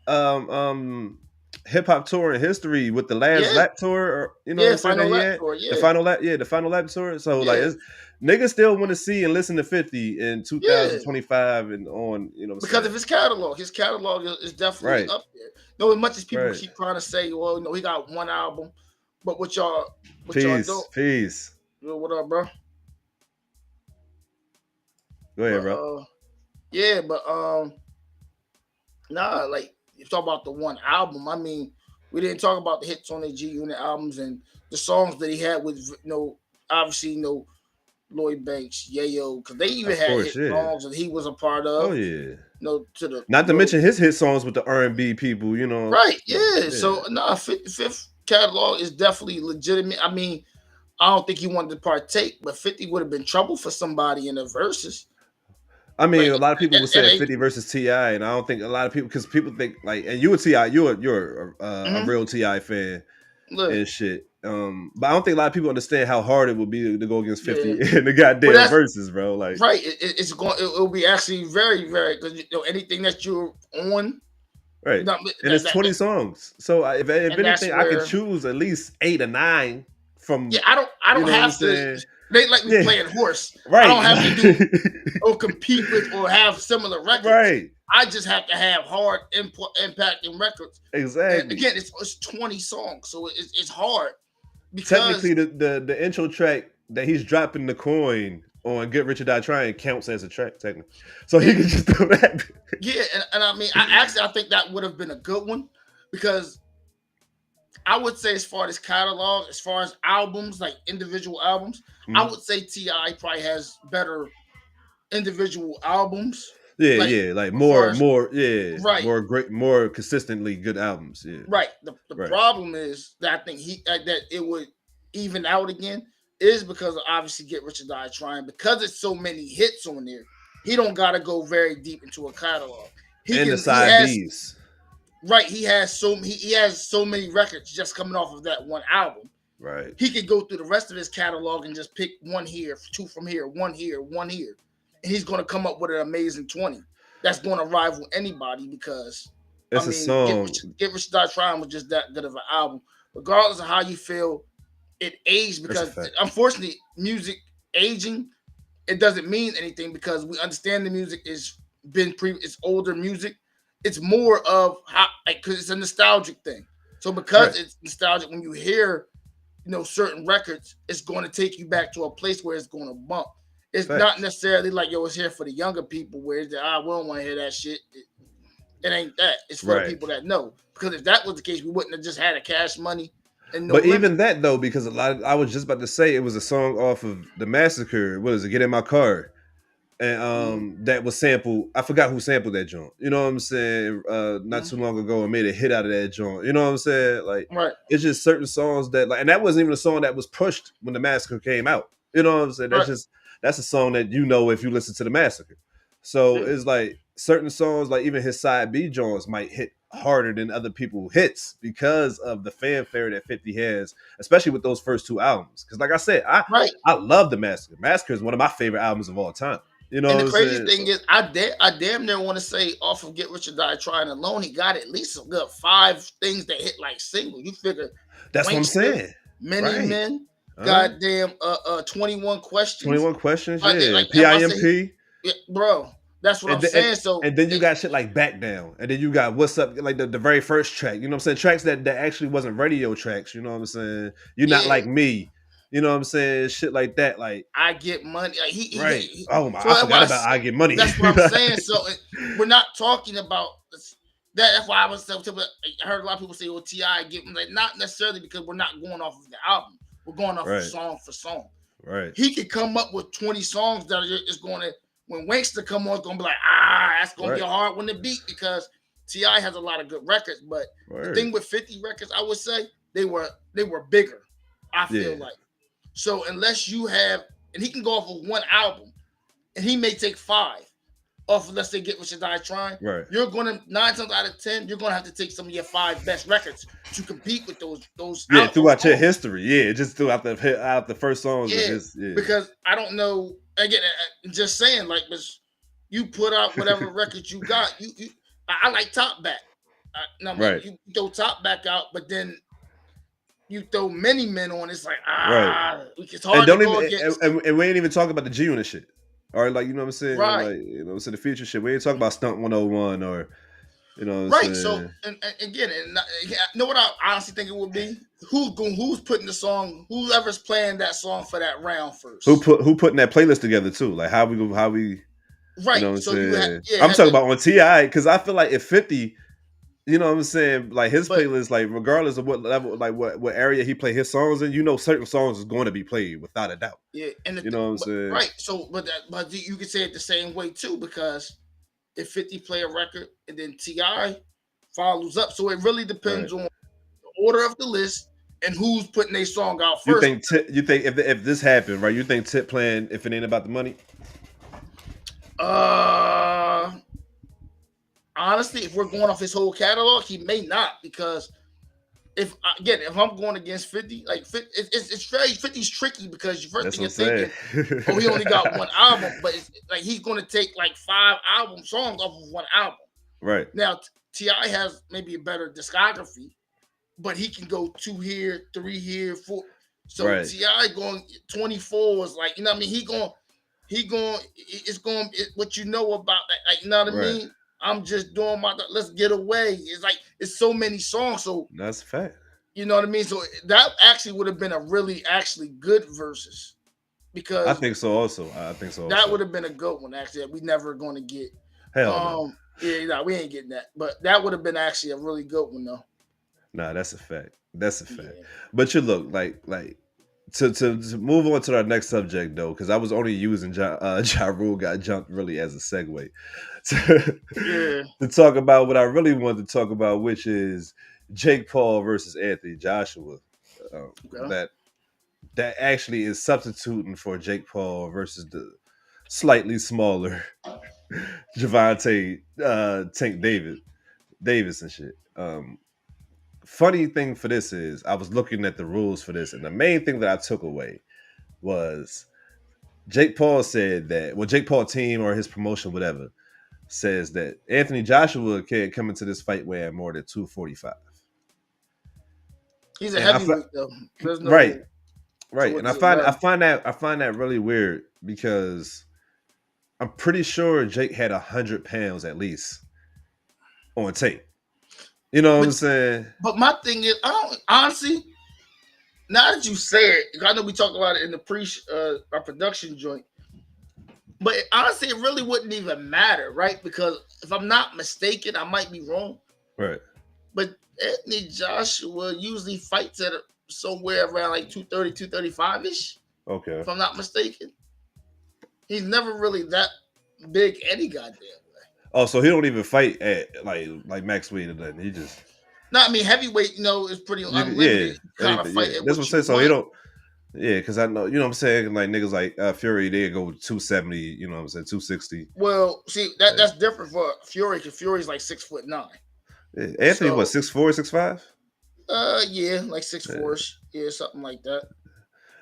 um um hip hop tour in history with the last Yeah, lap tour, or you know what yeah, I'm saying that final he lap had tour. the Yeah, final lap, yeah, the final lap tour. So like, yeah, niggas still want to see and listen to 50 in yeah. 2025 and on. You know what I'm Because saying? of his catalog is definitely Right, up there. No, as much as people right. keep trying to say, well, no, he got one album, but what y'all don't, Peace, peace. what up, bro? Go ahead, But bro. yeah, but nah, like you talk about the one album. I mean, we didn't talk about the hits on the G Unit albums and the songs that he had with obviously Lloyd Banks, Yayo, because they even Of had course, hit yeah. songs that he was a part Oh of. yeah. To the Not to mention his hit songs with the R&B people, you know. right, yeah. Yeah. So nah, 55th catalog is definitely legitimate. I mean, I don't think he wanted to partake, but 50 would have been trouble for somebody in the verses. I mean, Like a lot of people would say at 50 versus Ti, and I don't think a lot of people, because people think like, and you a Ti, you're a mm-hmm, real Ti fan look, and shit. But I don't think a lot of people understand how hard it would be to go against yeah. 50 in the But goddamn that's verses, bro. Like, right. It's going. It'll be actually very, very because anything that you're on, right, not, and it's 20 songs. So if and that's anything, I could where choose at least 8 or 9 yeah. from, I you don't know what I'm have to. saying? They like me Yeah, playing horse. I right, don't have to do or compete with or have similar records. right, I just have to have hard impacting records. And exactly. again, it's 20 songs, so it's hard because Technically the intro track that he's dropping the coin on Get Rich or Die Trying counts as a track technically. So he yeah, can just do that. yeah, and I mean, I think that would have been a good one because I would say as far as catalog, as far as albums, like individual albums, I Mhm. would say Ti probably has better individual albums. Yeah, Like yeah, like as far as right, more great, more consistently good albums. Yeah, right. The right. problem is that I think that it would even out again is because of obviously Get Rich or Die Trying because it's so many hits on there. He don't got to go very deep into a catalog. And the He side has B's. right. He has so many records just coming off of that one album. Right. He could go through the rest of his catalog and just pick one here, two from here, one here, one here. And he's going to come up with an amazing 20 that's going to rival anybody because, I It's a mean, song. Get Rich or Die Trying was just that good of an album. Regardless of how you feel, it aged That's a because, fact. unfortunately, music aging, it doesn't mean anything because we understand the music it's older music. It's more of how, because it's a nostalgic thing. So because Right. it's nostalgic, when you hear certain records, it's going to take you back to a place where it's going to bump. It's Facts. not necessarily like, yo, it's here for the younger people where it's we don't want to hear that shit. It ain't that. It's for the people that know. Because if that was the case, we wouldn't have just had a Cash Money and no But limit. even that though, because I was just about to say it was a song off of the Massacre. What is it? Get in My Car. And that was sampled. I forgot who sampled that joint. You know what I'm saying? Not too long ago, and made a hit out of that joint. You know what I'm saying? Like, it's just certain songs that, like, and that wasn't even a song that was pushed when the Massacre came out. You know what I'm saying? That's a song that if you listen to the Massacre. So it's like certain songs, like even his side B joints, might hit harder than other people's hits because of the fanfare that 50 has, especially with those first two albums. Because, like I said, I love the Massacre. Massacre is one of my favorite albums of all time. You know, and the crazy thing is, I damn near want to say off of Get Rich or Die Trying alone, he got at least a good 5 things that hit like single. You figure that's what I'm saying. Many Men, goddamn, 21 Questions. 21 Questions, like, yeah. like, PIMP. Yeah, bro. That's what I'm saying. And then you got shit like Back Down. And then you got What's Up, like the very first track. You know what I'm saying? Tracks that actually wasn't radio tracks. You know what I'm saying? You're Not Like Me. You know what I'm saying? Shit like that. Like, I Get Money. Like oh my! So I forgot about I Get Money. That's what I'm saying. So we're not talking about that. That's why I heard a lot of people say, "Well, T.I. get," like, not necessarily, because we're not going off of the album. We're going off of song for song. Right. He could come up with 20 songs that is going to, when Wankster come on, it's going to be like, that's going to be a hard one to beat, because T.I. has a lot of good records. But the thing with 50 records, I would say they were bigger. I feel like. So unless you have, and he can go off of one album, and he may take 5 off of, let's say, Get Rich or Die Trying. Right. You're going to, 9 times out of 10, you're going to have to take some of your 5 best records to compete with those. Yeah, throughout your history. Yeah, just throughout the first songs. Yeah, because I don't know. Again, just saying, like, you put out whatever record you got. I like Top Back. You throw Top Back out, but then you throw Many Men on. It's like it's hard to go against. And we ain't even talking about the G Unit shit. Or, like, you know what I'm saying? Right. Like, you know, so the future shit. We ain't talking about Stunt 101 or, you know what I'm saying? So, and again, you know what I honestly think it would be? Who's putting the song, whoever's playing that song for that round first? Who putting that playlist together too? Like, how we right. You know what so I'm saying? I'm talking about on T.I., because I feel like if 50, you know what I'm saying, like, his playlist, like, regardless of what level, like what area he play his songs in, you know, certain songs is going to be played without a doubt. Yeah, and you know what I'm saying? Right. So, but you could say it the same way too, because if 50 play a record and then T.I. follows up, so it really depends on the order of the list and who's putting a song out first. You think if this happened, right? You think Tip playing If It Ain't About the Money? Honestly, if we're going off his whole catalog, he may not, because if I'm going against 50, like, it's very 50's tricky, because your first thing you're thinking, he only got one album, but it's like he's going to take like 5 album songs off of one album. Right. Now, T.I. has maybe a better discography, but he can go 2 here, 3 here, 4. So T.I. going 24 is like, you know what I mean? What you know about that, like, you know what I mean? I'm just doing let's get away. It's like, it's so many songs. So that's a fact. You know what I mean? So that actually would have been a really actually good versus, because I think so also. That would have been a good one, actually. We never going to get. Hell no. Yeah, we ain't getting that. But that would have been actually a really good one, though. Nah, that's a fact. Yeah. But you look like to move on to our next subject, though, because I was only using Ja Rule got jumped really as a segue to talk about what I really wanted to talk about, which is Jake Paul versus Anthony Joshua. That actually is substituting for Jake Paul versus the slightly smaller Javante Tank Davis and shit. Funny thing for this is, I was looking at the rules for this, and the main thing that I took away was Jake Paul said that, well, Jake Paul team or his promotion, whatever, says that Anthony Joshua can't come into this fight weighing more than 245. He's a heavyweight, though. Right. And I find that really weird, because I'm pretty sure Jake had 100 pounds at least on tape. You know what I'm saying? But my thing is, I don't honestly. now that you say it, I know we talked about it in the our production joint, but honestly, it really wouldn't even matter, right? Because if I'm not mistaken, I might be wrong, Right. but Anthony Joshua usually fights at somewhere around like 230, 235 ish, Okay. if I'm not mistaken. He's never really that big any goddamn way. Oh, so he don't even fight at like max weight or nothing. He just No, I mean heavyweight, is pretty yeah, unlimited. You kind of anything. fight Yeah, at that's what I'm what you saying. So he want. don't. Yeah, because I know, you know what I'm saying? Like niggas like Fury, they go 270, you know what I'm saying, 260. Well, see that's different for Fury because Fury's like 6'9". Yeah. Anthony, what, So 6'4", 6'5"? yeah, like 6'4", Yeah. yeah, something like that.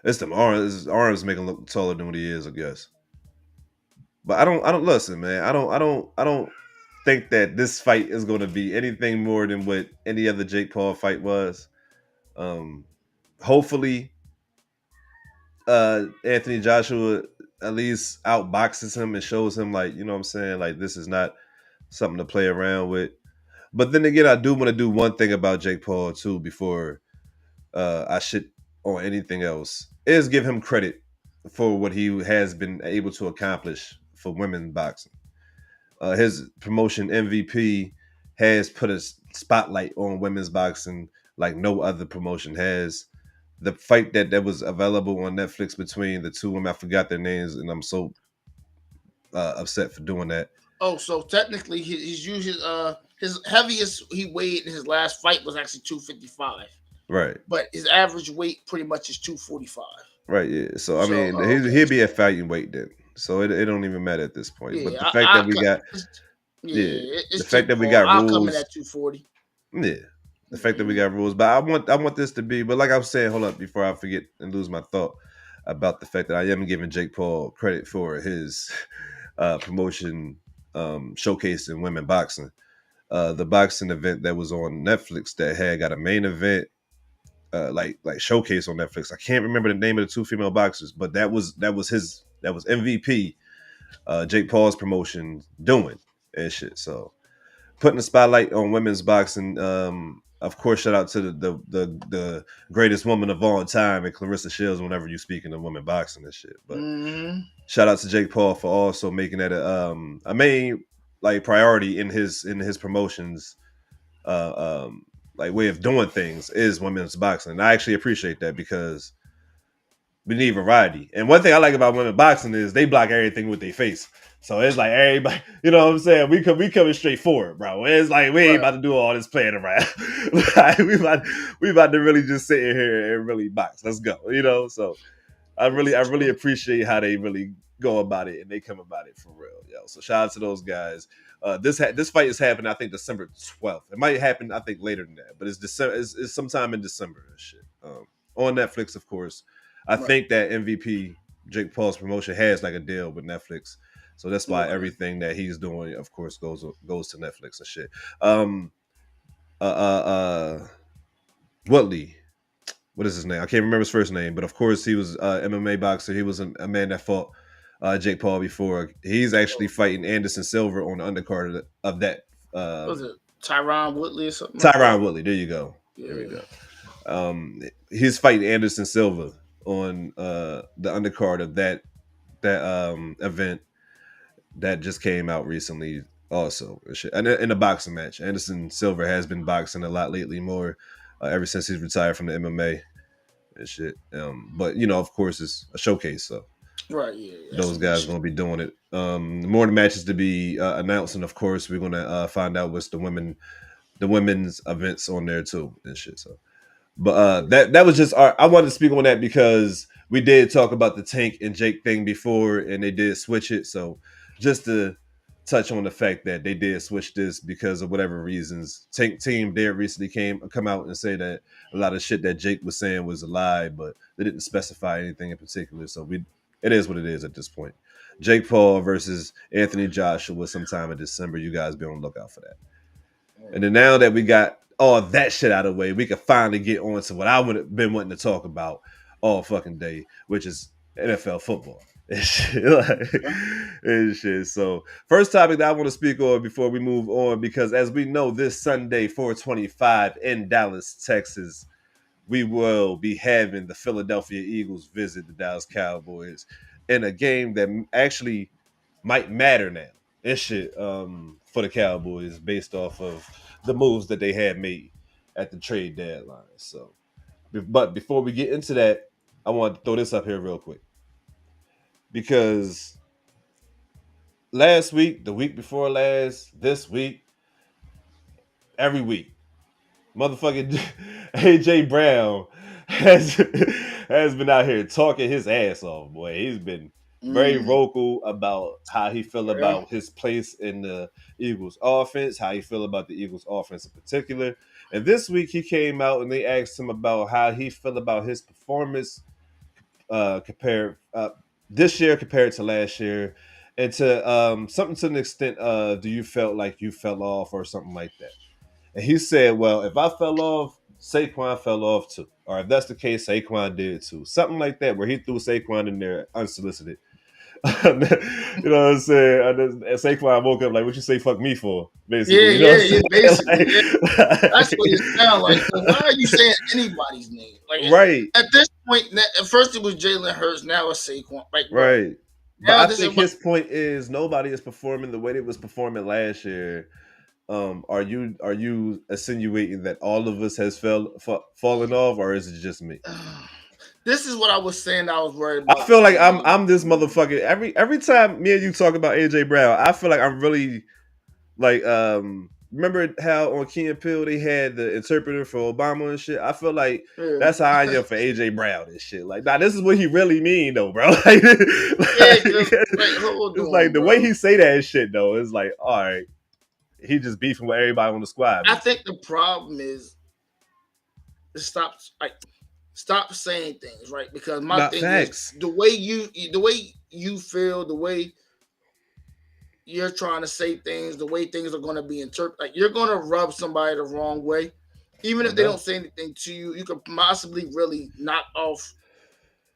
It's them arms. His arms make him look taller than what he is, I guess. But I don't listen, man. I don't think that this fight is going to be anything more than what any other Jake Paul fight was. Um, hopefully, Anthony Joshua at least outboxes him and shows him, like, you know what I'm saying, like this is not something to play around with. But then again, I do want to do one thing about Jake Paul too before I shit on anything else, is give him credit for what he has been able to accomplish for women boxing. His promotion MVP has put a spotlight on women's boxing like no other promotion has. The fight that was available on Netflix between the two women, I forgot their names, and I'm so upset for doing that. Oh, so technically he's used his heaviest he weighed in his last fight was actually 255, Right, but his average weight pretty much is 245. right, yeah. So I So mean, okay, he'll be at fighting weight then. So it don't even matter at this point. But yeah, the fact that we got, yeah, the it's fact Jake that we Paul. got I'll come in rules, at 240. yeah, the fact that we Mm-hmm. got rules. But I want this to be. But like I was saying, hold up, before I forget and lose my thought about the fact that I am giving Jake Paul credit for his promotion showcase in women boxing. The boxing event that was on Netflix that had got a main event, like showcase on Netflix. I can't remember the name of the two female boxers, but that was MVP. Jake Paul's promotion doing and shit. So putting the spotlight on women's boxing. Of course, shout out to the greatest woman of all time and Clarissa Shields. Whenever you speaking of women boxing and shit, but Mm-hmm. shout out to Jake Paul for also making that a main like priority in his promotions. Like way of doing things is women's boxing. And I actually appreciate that because we need variety. And one thing I like about women boxing is they block everything with their face. So it's like everybody, you know what I'm saying? We coming straight forward, bro. It's like we ain't Right. about to do all this playing around. Like, we about to really just sit in here and really box. Let's go. You know, so I really appreciate how they really go about it and they come about it for real, yo. So shout out to those guys. This fight is happening, I think, December 12th. It might happen, I think, later than that, but it's December. It's sometime in December and shit. On Netflix, of course. I Right. think that MVP Jake Paul's promotion has like a deal with Netflix, so that's why Okay. everything that he's doing, of course, goes to Netflix and shit. Um, uh, uh, uh Woodley, what is his name? I can't remember his first name, but of course he was MMA boxer. He was a man that fought Jake Paul before. He's actually fighting Anderson Silva on the undercard of that. What was it Tyron Woodley or something like Tyron that? Woodley. There you go. Yeah. There we go. He's fighting Anderson Silva on the undercard of that event that just came out recently. Also, and in a boxing match, Anderson Silva has been boxing a lot lately, more ever since he's retired from the MMA and shit. But you know, of course, it's a showcase, so Right. Yeah. those guys are gonna be doing it. More matches to be announced, and of course, we're gonna find out what's the women's events on there too and shit. So, but that was just I wanted to speak on that because we did talk about the Tank and Jake thing before, and they did switch it. So, just to touch on the fact that they did switch this because of whatever reasons. Tank team did recently come out and say that a lot of shit that Jake was saying was a lie, but they didn't specify anything in particular. So it is what it is at this point. Jake Paul versus Anthony Joshua sometime in December. You guys be on the lookout for that. And then now that we got all that shit out of the way, we can finally get on to what I would have been wanting to talk about all fucking day, which is NFL football. And shit. So, first topic that I want to speak on before we move on, because as we know, this Sunday, 425 in Dallas, Texas, we will be having the Philadelphia Eagles visit the Dallas Cowboys in a game that actually might matter now. It should for the Cowboys based off of the moves that they had made at the trade deadline. So, but before we get into that, I want to throw this up here real quick because last week, the week before last, this week, every week, motherfucking AJ Brown has been out here talking his ass off, boy. He's been very vocal about how he feel Yeah. about his place in the Eagles offense, how he feel about the Eagles offense in particular. And this week he came out and they asked him about how he feel about his performance compared this year compared to last year, and to something to an extent, do you felt like you fell off or something like that? And he said, well, if I fell off, Saquon fell off too. Or if that's the case, Saquon did too. Something like that, where he threw Saquon in there unsolicited. You know what I'm saying? And Saquon woke up like, what you say fuck me for? Basically. You know what I'm saying? Basically. Yeah. That's what it sounds like. So why are you saying anybody's name? Like, right. At this point, at first it was Jalen Hurts, now it's Saquon. Like, bro, right. But now I think his point is nobody is performing the way they was performing last year. Are you insinuating that all of us has fallen off, or is it just me? This is what I was saying. I was worried about. I feel like I'm this motherfucker. Every time me and you talk about AJ Brown, I feel like I'm really like remember how on Key and Peele they had the interpreter for Obama and shit? I feel like that's how I am for AJ Brown and shit. Like, nah, this is what he really mean though, bro. Like, it's like the way he say that shit though, it's like, all right, he just beefing with everybody on the squad. I think the problem is stop saying things, right? Because my thing is the way you feel, the way you're trying to say things, the way things are going to be interpreted. Like, you're going to rub somebody the wrong way, even if they don't say anything to you. You could possibly really knock off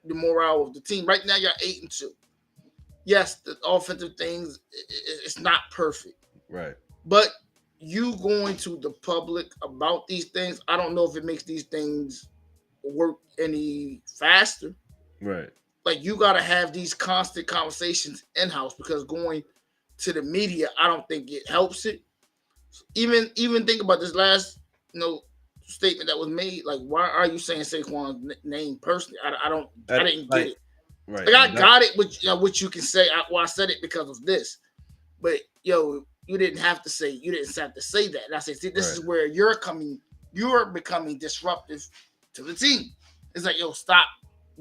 the morale of the team. Right now, you're 8-2. Yes, the offensive things, it's not perfect, right? But you going to the public about these things, I don't know if it makes these things work any faster. Right. Like, you got to have these constant conversations in-house, because going to the media, I don't think it helps it. Even think about this last statement that was made. Like, why are you saying Saquon's name personally? I didn't get it. Right. Like, I got it, what you can say. I said it because of this, but you didn't have to say that. And I said, see, this is where you're becoming disruptive to the team. It's like, stop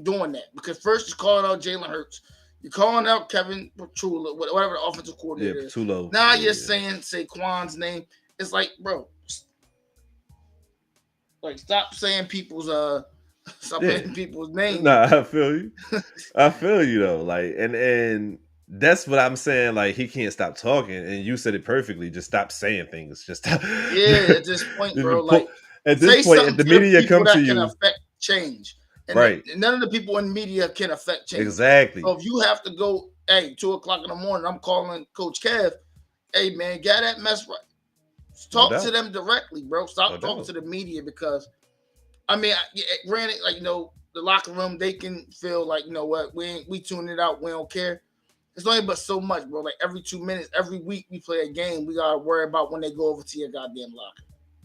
doing that, because first you're calling out Jalen Hurts, you're calling out Kevin Petrulla, whatever the offensive coordinator is. Now you're saying Saquon's name. It's like, bro, like, stop saying people's names. Nah, I feel you. I feel you though. Like, and that's what I'm saying. Like, he can't stop talking, and you said it perfectly. Just stop saying things. Just stop. Yeah, at this point, bro. Like, at this point, if the media come to you, can affect change. And right. None of the people in media can affect change. Exactly. So if you have to go, 2:00 in the morning, I'm calling Coach Kev. Hey, man, get that mess right. Talk to them directly, bro. Stop talking to the media, because, I mean, granted, like, the locker room, they can feel like, you know what, we tune it out, we don't care. It's only but so much, bro. Like, every 2 minutes, every week we play a game, we gotta worry about when they go over to your goddamn locker.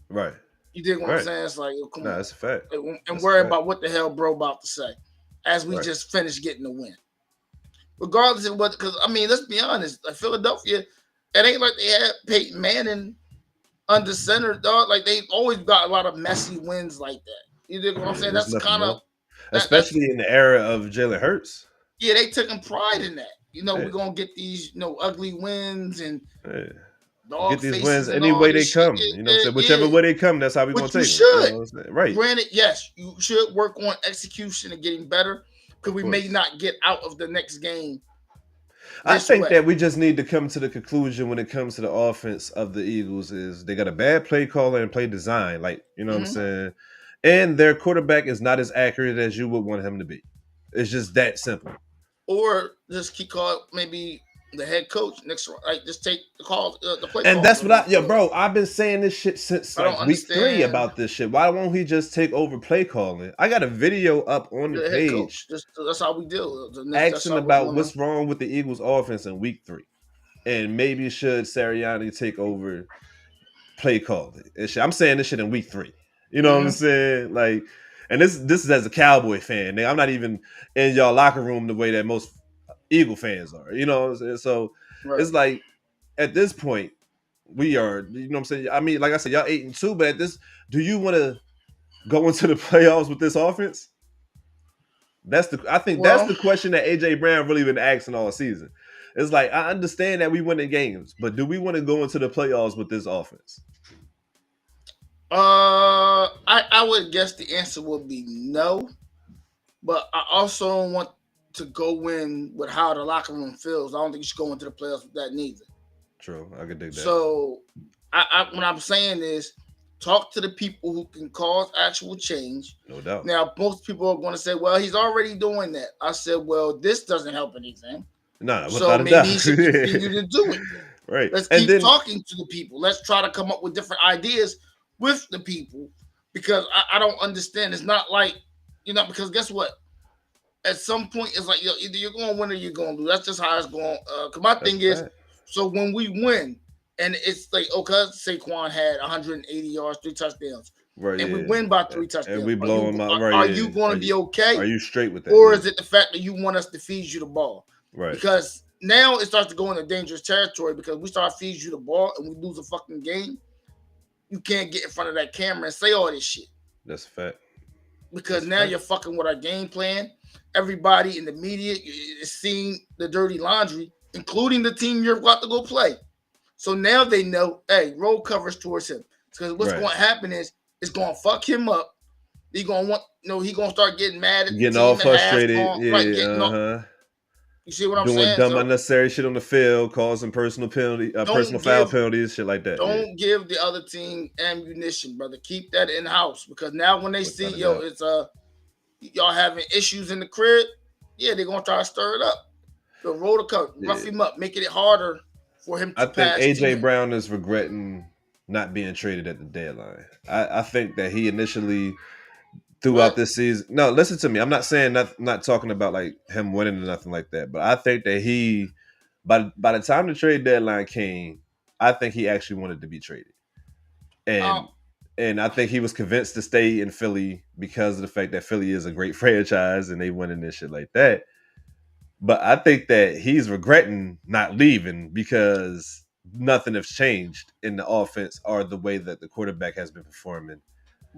Right. You dig what I'm saying? It's like, come on. That's a fact. And worry about what the hell bro about to say as we just finished getting the win. Regardless of what, because, I mean, let's be honest, like, Philadelphia, it ain't like they had Peyton Manning under center, dog. Like, they've always got a lot of messy wins like that. You dig what I'm saying? That's kind of, especially in the era of Jalen Hurts. Yeah, they taking pride in that. We're gonna get these, ugly wins and get these wins any way they come. You know what I'm saying? Whichever way they come, that's how we're gonna take them. You know, right. Granted, yes, you should work on execution and getting better, because we may not get out of the next game. I think that we just need to come to the conclusion when it comes to the offense of the Eagles is they got a bad play caller and play design. Like, you know what I'm saying? And their quarterback is not as accurate as you would want him to be. It's just that simple. Or just keep calling, maybe the head coach next, like just take the calls, the play And calls. that's what bro, I've been saying this shit since I don't like week 3 understand. about this shit. Why won't he just take over play calling? I got a video up on the The head coach. page That's how we deal. That's asking how we're about gonna. what's wrong with the Eagles offense in week 3. And maybe should Sirianni take over play calling? I'm saying this shit in week 3. You know what I'm saying? Like, and this is as a Cowboy fan. I'm not even in y'all locker room the way that most Eagle fans are. You know what I'm saying? So Right. it's like at this point, we are, you know what I'm saying? I mean, like I said, y'all 8-2, but at this, do you want to go into the playoffs with this offense? That's the question that AJ Brown really been asking all season. It's like, I understand that we winning games, but do we want to go into the playoffs with this offense? I would guess the answer would be no, but I also want to go in with how the locker room feels. I don't think you should go into the playoffs with that neither. True, I could dig that. So, what I'm saying is, talk to the people who can cause actual change. No doubt. Now, most people are going to say, "Well, he's already doing that." I said, "Well, this doesn't help anything." No, so maybe he should continue to do it. Right. Let's keep talking to the people. Let's try to come up with different ideas with the people, because I don't understand. It's not like, because guess what? At some point, it's like, either you're going to win or you're going to lose. That's just how it's going. Because my thing is, so when we win, and it's like, okay, Saquon had 180 yards, 3 touchdowns. Right, and we win by 3 touchdowns. And we blow them out. Are you going to be okay? Are you straight with that? Or is it the fact that you want us to feed you the ball? Right. Because now it starts to go into dangerous territory, because we start feeding you the ball and we lose a fucking game. You can't get in front of that camera and say all this shit. That's a fact. Because now you're fucking with our game plan. Everybody in the media is seeing the dirty laundry, including the team you're about to go play. So now they know, hey, roll covers towards him. Because what's going to happen is it's going to fuck him up. He's going to want, he going to start getting mad at the getting team all frustrated. You see what I'm saying? Doing dumb, unnecessary shit on the field, causing personal foul penalties, shit like that. Don't give the other team ammunition, brother. Keep that in house, because now when they see it's y'all having issues in the crib, they're gonna try to stir it up. So roll the cover, rough him up, making it harder for him to pass. I think AJ Brown is regretting not being traded at the deadline. I think that he initially throughout this season. No, listen to me. I'm not saying not talking about like him winning or nothing like that. But I think that he, by the time the trade deadline came, I think he actually wanted to be traded, and I think he was convinced to stay in Philly because of the fact that Philly is a great franchise and they winning this shit like that. But I think that he's regretting not leaving because nothing has changed in the offense or the way that the quarterback has been performing.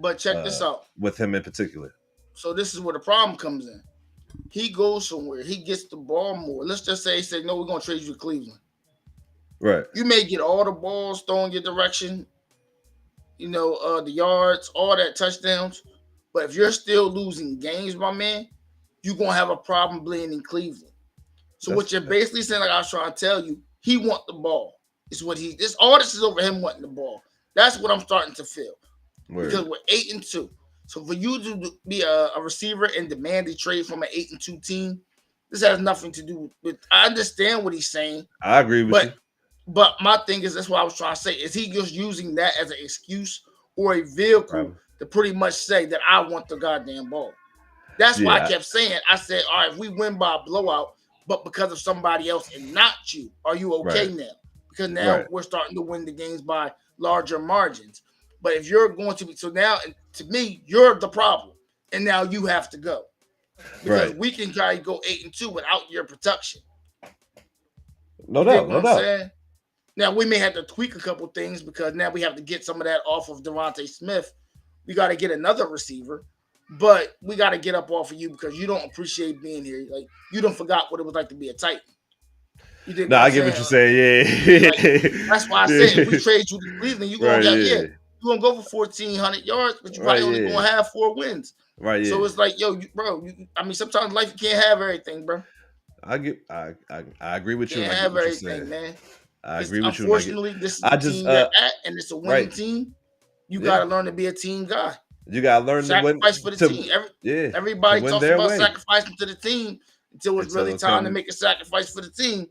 But check this out. With him in particular. So this is where the problem comes in. He goes somewhere. He gets the ball more. Let's just say he said, no, we're going to trade you to Cleveland. Right. You may get all the balls thrown your direction, the yards, all that touchdowns. But if you're still losing games, my man, you're going to have a problem playing in Cleveland. So what you're basically saying, like I was trying to tell you, he want the ball. It's what all this is over him wanting the ball. That's what I'm starting to feel. Word. Because we're 8-2. So for you to be a receiver and demand a trade from an 8-2 team, this has nothing to do with. I understand what he's saying. I agree with you. But my thing is, that's what I was trying to say. Is he just using that as an excuse or a vehicle to pretty much say that I want the goddamn ball? That's why I kept saying. I said, all right, if we win by a blowout, but because of somebody else and not you, are you okay now? Because now we're starting to win the games by larger margins. But if you're going to be, so now to me, you're the problem, and now you have to go because we can try to go 8-2 without your protection. No doubt, no doubt. Now we may have to tweak a couple things because now we have to get some of that off of Devontae Smith. We got to get another receiver, but we got to get up off of you because you don't appreciate being here. Like you don't forgot what it was like to be a Titan. No, I get what you're saying. Yeah, that's why I said if we trade you to Cleveland, you gonna get you're gonna go for 1,400 yards, but you probably only gonna have 4 wins. Right. So it's like, yo, sometimes life you can't have everything, bro. I agree with you. Can't have everything, man. I agree with you. Unfortunately, this is the team you're at, and it's a winning team. You gotta learn to be a team guy. You gotta learn to win. Sacrifice for the team. Everybody talks about sacrificing to the team until it's really time to make a sacrifice for the team.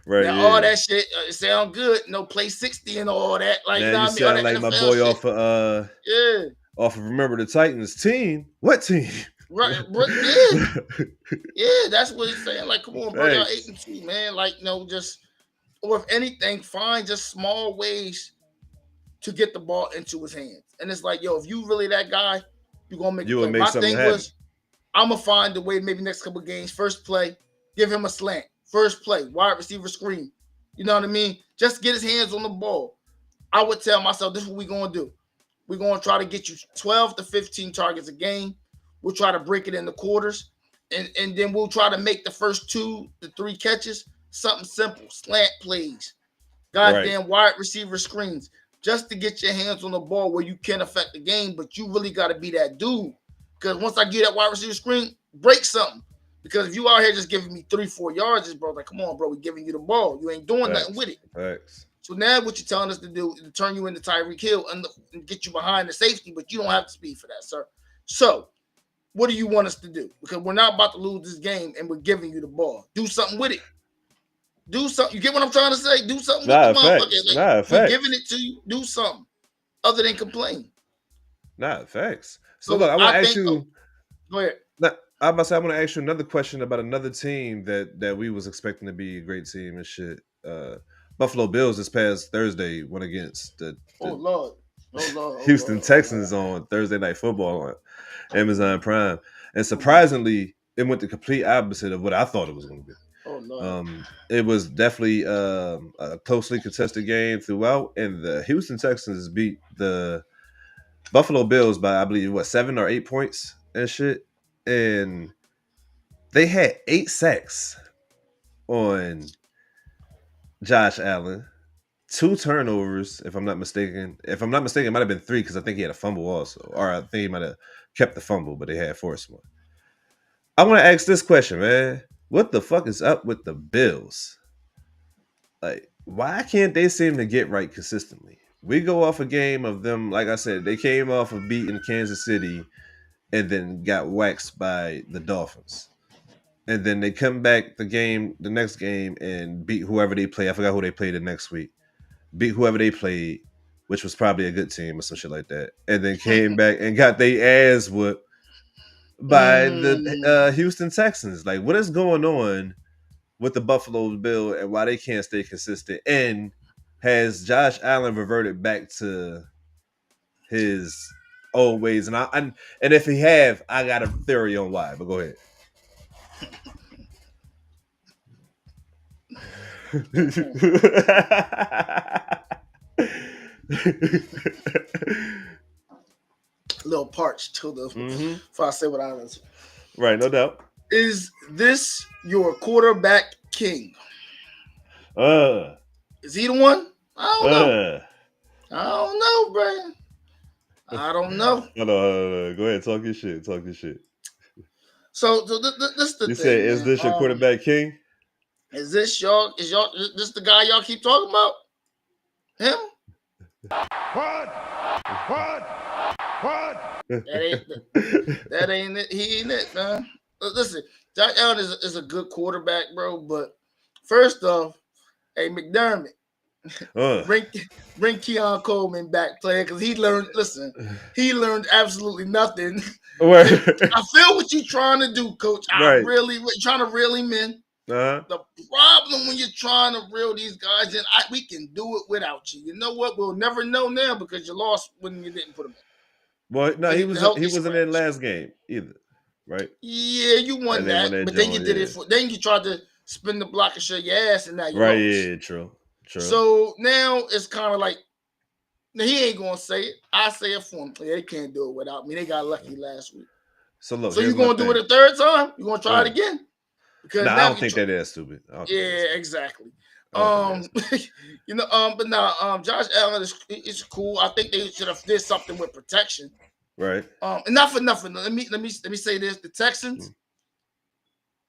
Right, Now all yeah. that shit sound good. No play 60 and all that. Like, Now you know you what I mean? All sound that like my NFL boy shit. Yeah. off of Remember the Titans team. What team? Right. Yeah. Yeah. That's what he's saying. Like, come on, bro. Y'all Thanks. 8-2, man. Like, just, or if anything, find just small ways to get the ball into his hands. And it's like, yo, if you really that guy, you're gonna make a You will play. make My something thing happen. was, I'm gonna find the way. Maybe next couple of games, first play, give him a slant. First play, wide receiver screen. You know what I mean? Just get his hands on the ball. I would tell myself, this is what we're gonna do. We're gonna try to get you 12 to 15 targets a game. We'll try to break it into quarters, and then we'll try to make the first 2 to 3 catches something simple, slant plays, Right. goddamn wide receiver screens, just to get your hands on the ball where you can affect the game. But you really got to be that dude, because once I get that wide receiver screen, break something. Because if you out here just giving me 3-4 yards, bro, like, come on, bro, we giving you the ball. You ain't doing nothing with it. Facts. So now what you're telling us to do is to turn you into Tyreek Hill and get you behind the safety, but you don't have the speed for that, sir. So what do you want us to do? Because we're not about to lose this game and we're giving you the ball. Do something with it. Do something. You get what I'm trying to say? Do something with the motherfucker. Like, we're giving it to you. Do something other than complain. Facts. So So look, I want to ask you. Go ahead. I want to ask you another question about another team that we was expecting to be a great team and shit. Buffalo Bills this past Thursday went against the Lord. Houston Texans on Thursday Night Football on Amazon Prime, and surprisingly, it went the complete opposite of what I thought it was going to be. It was definitely a closely contested game throughout, and the Houston Texans beat the Buffalo Bills by, I believe, 7 or 8 points and shit. And they had 8 sacks on Josh Allen, 2 turnovers, if I'm not mistaken. If I'm not mistaken, it might have been 3 because I think he had a fumble also. Or I think he might have kept the fumble, but they had forced one. I want to ask this question, man. What the fuck is up with the Bills? Like, why can't they seem to get right consistently? We go off a game of them, like I said, they came off of beating Kansas City and then got waxed by the Dolphins. And then they come back the next game, and beat whoever they play. I forgot who they played the next week. Beat whoever they played, which was probably a good team or some shit like that. And then came back and got their ass whooped by the Houston Texans. Like, what is going on with the Buffalo Bills and why they can't stay consistent? And has Josh Allen reverted back to his old ways? And if he have, I got a theory on why. But go ahead. Little parched till the if I say what I was. Right, no doubt. Is this your quarterback king? Is he the one? I don't know. I don't know, bro. I don't know. No. Go ahead, talk your shit. So this the you thing. Said, is this your quarterback king? Is this this the guy y'all keep talking about? Him? What? That ain't it. He ain't it, man. Listen, Josh Allen is a good quarterback, bro. But first off, hey McDermott, bring Keon Coleman back, player, because he learned absolutely nothing. I feel what you're trying to do, Coach. I'm really trying to reel him in. The problem when you're trying to reel these guys in, we can do it without you. You know what? We'll never know now because you lost when you didn't put him in. Well, no, he wasn't in last game either, right? Yeah, you won that, but then you did it then you tried to spin the block and show your ass, and now you lost. Yeah, true. So now it's kind of like he ain't gonna say it. I say it for him. They can't do it without me. They got lucky last week. So look, you gonna do it a third time? You gonna try it again? Because I don't think that is stupid. Yeah, exactly. You know, but now Josh Allen is cool. I think they should have did something with protection. Right. And not for nothing. Let me say this: the Texans,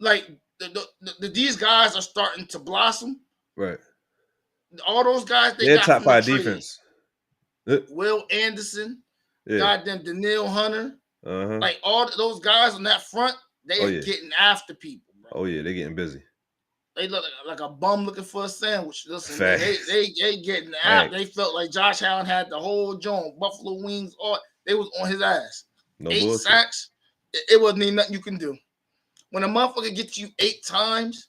like these guys are starting to blossom. Right. All those guys they're top 5 defense. Will Anderson, goddamn Danielle Hunter, like all those guys on that front, they are getting after people. Bro. Oh yeah, they're getting busy. They look like a bum looking for a sandwich. Listen, man, Facts. they getting out. They felt like Josh Allen had the whole joint, buffalo wings, or they was on his ass. No 8 bullshit. sacks, it wasn't even nothing you can do. When a motherfucker gets you 8 times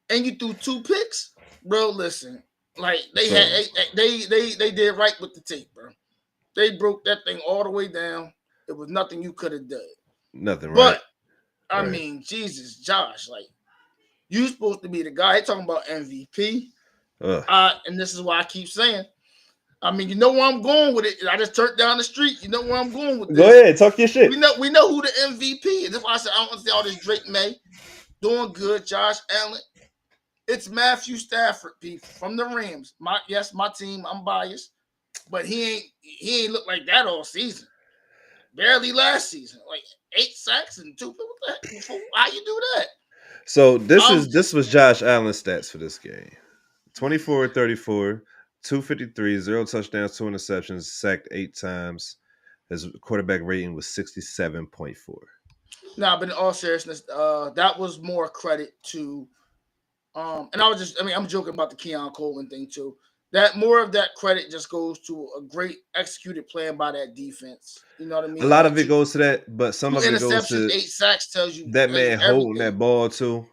and you threw 2 picks, bro, listen, like they did right with the tape, bro. They broke that thing all the way down. It was nothing you could have done. Nothing, right? But I mean, Jesus, Josh, like you supposed to be the guy. They talking about MVP. And this is why I keep saying. I mean, you know where I'm going with it. I just turned down the street. You know where I'm going with this. Go ahead, talk your shit. We know who the MVP is. That's why I said I don't understand all this Drake May doing good. Josh Allen. It's Matthew Stafford, people from the Rams. My team. I'm biased, but he ain't looked like that all season. Barely last season, like 8 sacks and 2. What the heck? How you do that? So this was Josh Allen's stats for this game: 24-34, 253, 0 touchdowns, 2 interceptions, sacked 8 times. His quarterback rating was 67.4. Nah, but in all seriousness, that was more credit to, and I'm joking about the Keon Coleman thing too. That more of that credit just goes to a great executed plan by that defense. You know what I mean? A lot of it goes to that, but some of it goes to 8 sacks tells you that man holding everything. that ball too.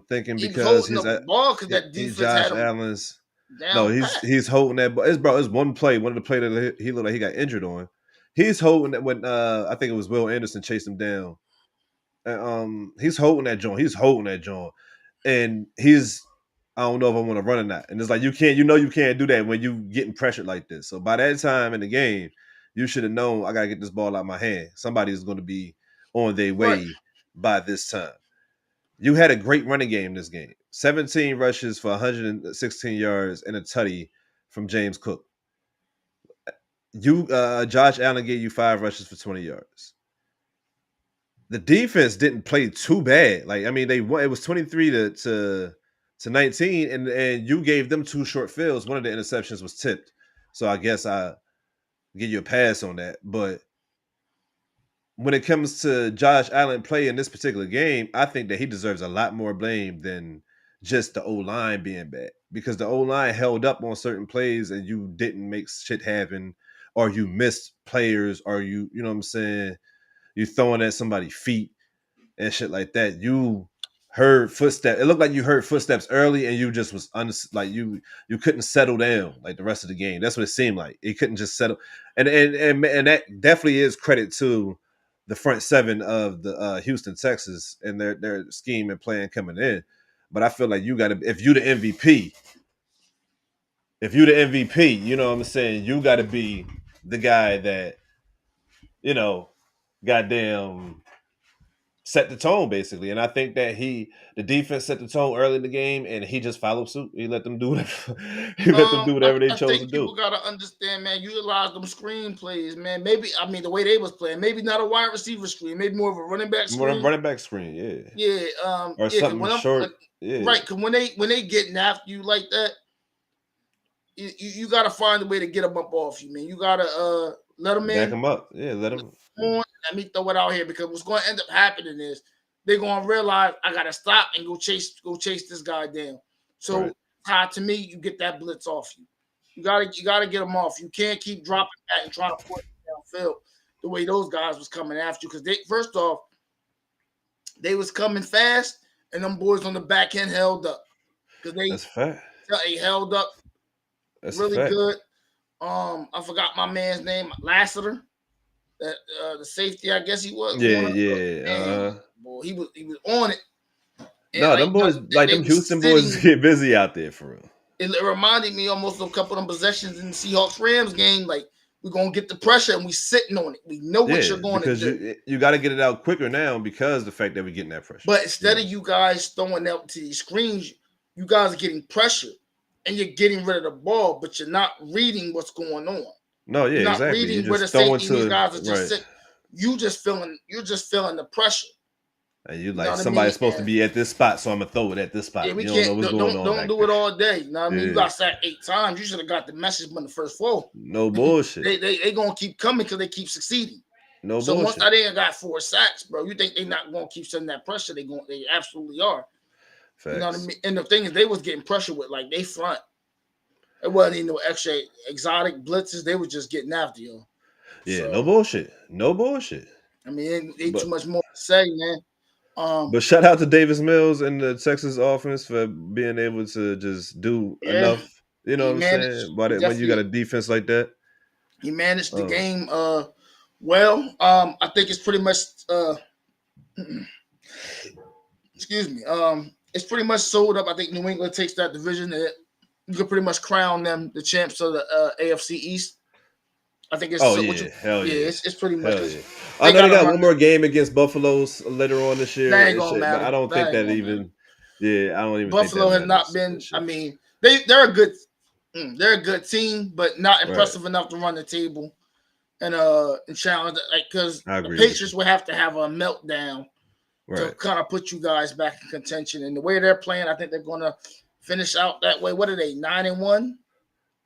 Thinking He because he's the ball because that defense Josh had him Allen's. down No, pat. he's holding that ball. It's one play that he looked like he got injured on. He's holding that when I think it was Will Anderson chased him down. He's holding that joint. And I don't know if I want to run or not. And it's like you can't do that when you getting pressured like this. So by that time in the game, you should have known I gotta get this ball out of my hand. Somebody is going to be on their way by this time. You had a great running game this game. 17 rushes for 116 yards and a tutty from James Cook. Josh Allen gave you 5 rushes for 20 yards. The defense didn't play too bad. Like, I mean, it was 23 to 19, and you gave them 2 short fields. One of the interceptions was tipped. So I guess I give you a pass on that. But when it comes to Josh Allen play in this particular game, I think that he deserves a lot more blame than just the O-line being bad. Because the O-line held up on certain plays and you didn't make shit happen, or you missed players, or you know what I'm saying, you throwing at somebody's feet and shit like that. You heard footsteps. It looked like you heard footsteps early and you just was you couldn't settle down like the rest of the game. That's what it seemed like. It couldn't just settle. And that definitely is credit to the front 7 of the Houston Texans and their scheme and plan coming in. But I feel like you got to, if you the MVP, you know what I'm saying, you got to be the guy that, you know, goddamn set the tone basically. And I think that the defense set the tone early in the game and he just followed suit. He let them do whatever. They chose to do. People gotta understand, man. Utilize them screen plays, man. Maybe the way they was playing, maybe not a wide receiver screen, maybe more of a running back screen. More of a running back screen, yeah. Yeah. Or something short. Yeah. Right, because when they getting after you like that, you gotta find a way to get them up off you, man. You gotta let them in. Back them up. Yeah, let them. Let me throw it out here because what's going to end up happening is they're going to realize I got to stop and go chase this guy down. So, to me, you get that blitz off you. You got to get them off. You can't keep dropping back and trying to push it downfield the way those guys was coming after you because first off, they was coming fast and them boys on the back end held up because they held up really good. I forgot my man's name, Lassiter. The safety, I guess he was. Boy, he was on it. And no, them boys, them Houston boys get busy out there for real. It reminded me almost of a couple of them possessions in the Seahawks-Rams game. Like, we're going to get the pressure and we sitting on it. We know what you're going to do. You got to get it out quicker now because of the fact that we're getting that pressure. But instead of you guys throwing out to these screens, you guys are getting pressure and you're getting rid of the ball, but you're not reading what's going on. No, yeah, not exactly. Reading where the safety these guys are just sitting. You're just feeling the pressure. And you like somebody's supposed to be at this spot, so I'm gonna throw it at this spot. Yeah, don't do it all day. You know what I mean? You got sacked 8 times. You should have got the message on the first 4. No bullshit. They gonna keep coming because they keep succeeding. So once I got 4 sacks, bro, you think they're not gonna keep sending that pressure? They absolutely are. You know what I Facts. mean? And the thing is, they was getting pressure with like they front. It wasn't even no extra exotic blitzes. They were just getting after you. Yeah, no So bullshit. No bullshit. I mean, ain't But too much more to say, man. but shout out to Davis Mills and the Texas offense for being able to just do Yeah, enough. You know he what I'm managed. saying? He When you got definitely a defense like that. he managed the Um, game well. I think it's pretty much excuse me. It's pretty much sold up. I think New England takes that division. You can pretty much crown them the champs of the AFC East. I think it's oh so. yeah, hell Yeah, yeah, it's pretty much hell because yeah. I they know got they to got run. one more game against Buffalo's later on this year. That ain't It gonna should, but I matter. don't think That ain't that gonna matter. even. Yeah, I don't even think that Buffalo has not matters. That been. I shit. mean, they're a good. They're a good team, but not Right. impressive enough to run the table and challenge. Like because I the agree with Patriots you. would have to have a meltdown to Right. kind of put you guys back in contention. And the way they're playing, I think they're going to finish out that way. What are they? 9-1,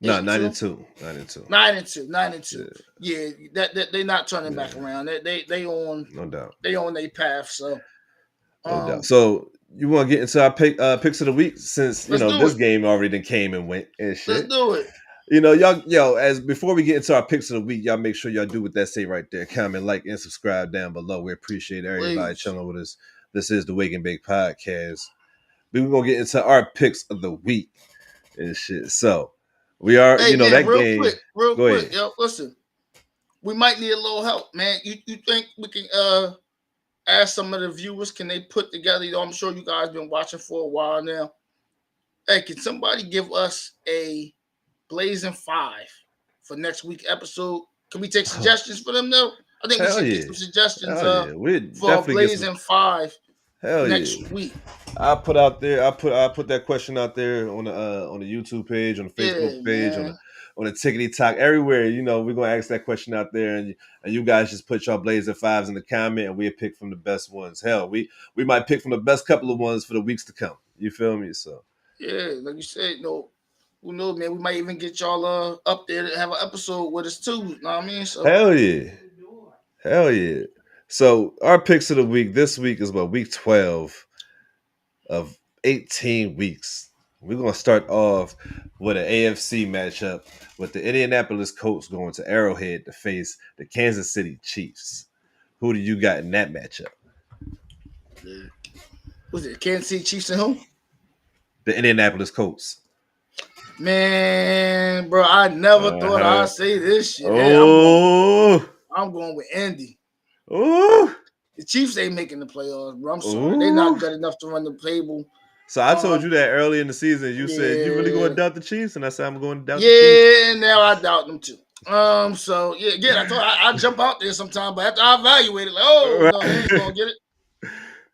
No, 8-2, 92. 92. 9-2, 9-2. Yeah, Yeah, that they're not turning back yeah, around. They own no doubt. their path. So No doubt. um, So you want to get into our picks of the week since let's do this it. game already done came and went and Let's shit. do it. Y'all, as before we get into our picks of the week, y'all make sure y'all do what that say right there. Comment, like, and subscribe down below. We appreciate everybody Please. chilling with us. This is the Wake and Bake Podcast. We're gonna get into our picks of the week and shit. So we are, Hey man, that game. real Go quick, ahead. yo, listen. We might need a little help, man. You think we can ask some of the viewers, can they put together, I'm sure you guys been watching for a while now. Hey, can somebody give us a Blazing 5 for next week episode? Can we take suggestions for them though? I think we Hell should yeah. get some suggestions Hell yeah. We for a definitely get some. Blazing 5 Hell next yeah. week. I put out there. I put that question out there on the YouTube page, on the Facebook Yeah, page, man. on the Tickety Talk, everywhere. We're gonna ask that question out there, and you guys just put your Blazer fives in the comment, and we'll pick from the best ones. Hell, we might pick from the best couple of ones for the weeks to come. You feel me? So Yeah, like you said, who knows, man? We might even get y'all up there to have an episode with us too. You know what I mean? So hell yeah, hell yeah. So our picks of the week this week is week 12 of 18 weeks. We're gonna start off with an AFC matchup with the Indianapolis Colts going to Arrowhead to face the Kansas City Chiefs. Who do you got in that matchup? was it Kansas City Chiefs and who? The Indianapolis Colts. Man, bro, I never thought I'd say this shit. Hey, Oh, I'm going with Andy. oh, The Chiefs ain't making the playoffs, bro. I'm sorry. They're oh. not good enough to run the table. So I told you that early in the season. You said you really going to Yeah. doubt the Chiefs, and I said I'm going to doubt the Chiefs. Yeah, now I doubt them too. So yeah, again, I thought I jump out there sometime, but after I evaluate it, like, oh no, they ain't gonna get it.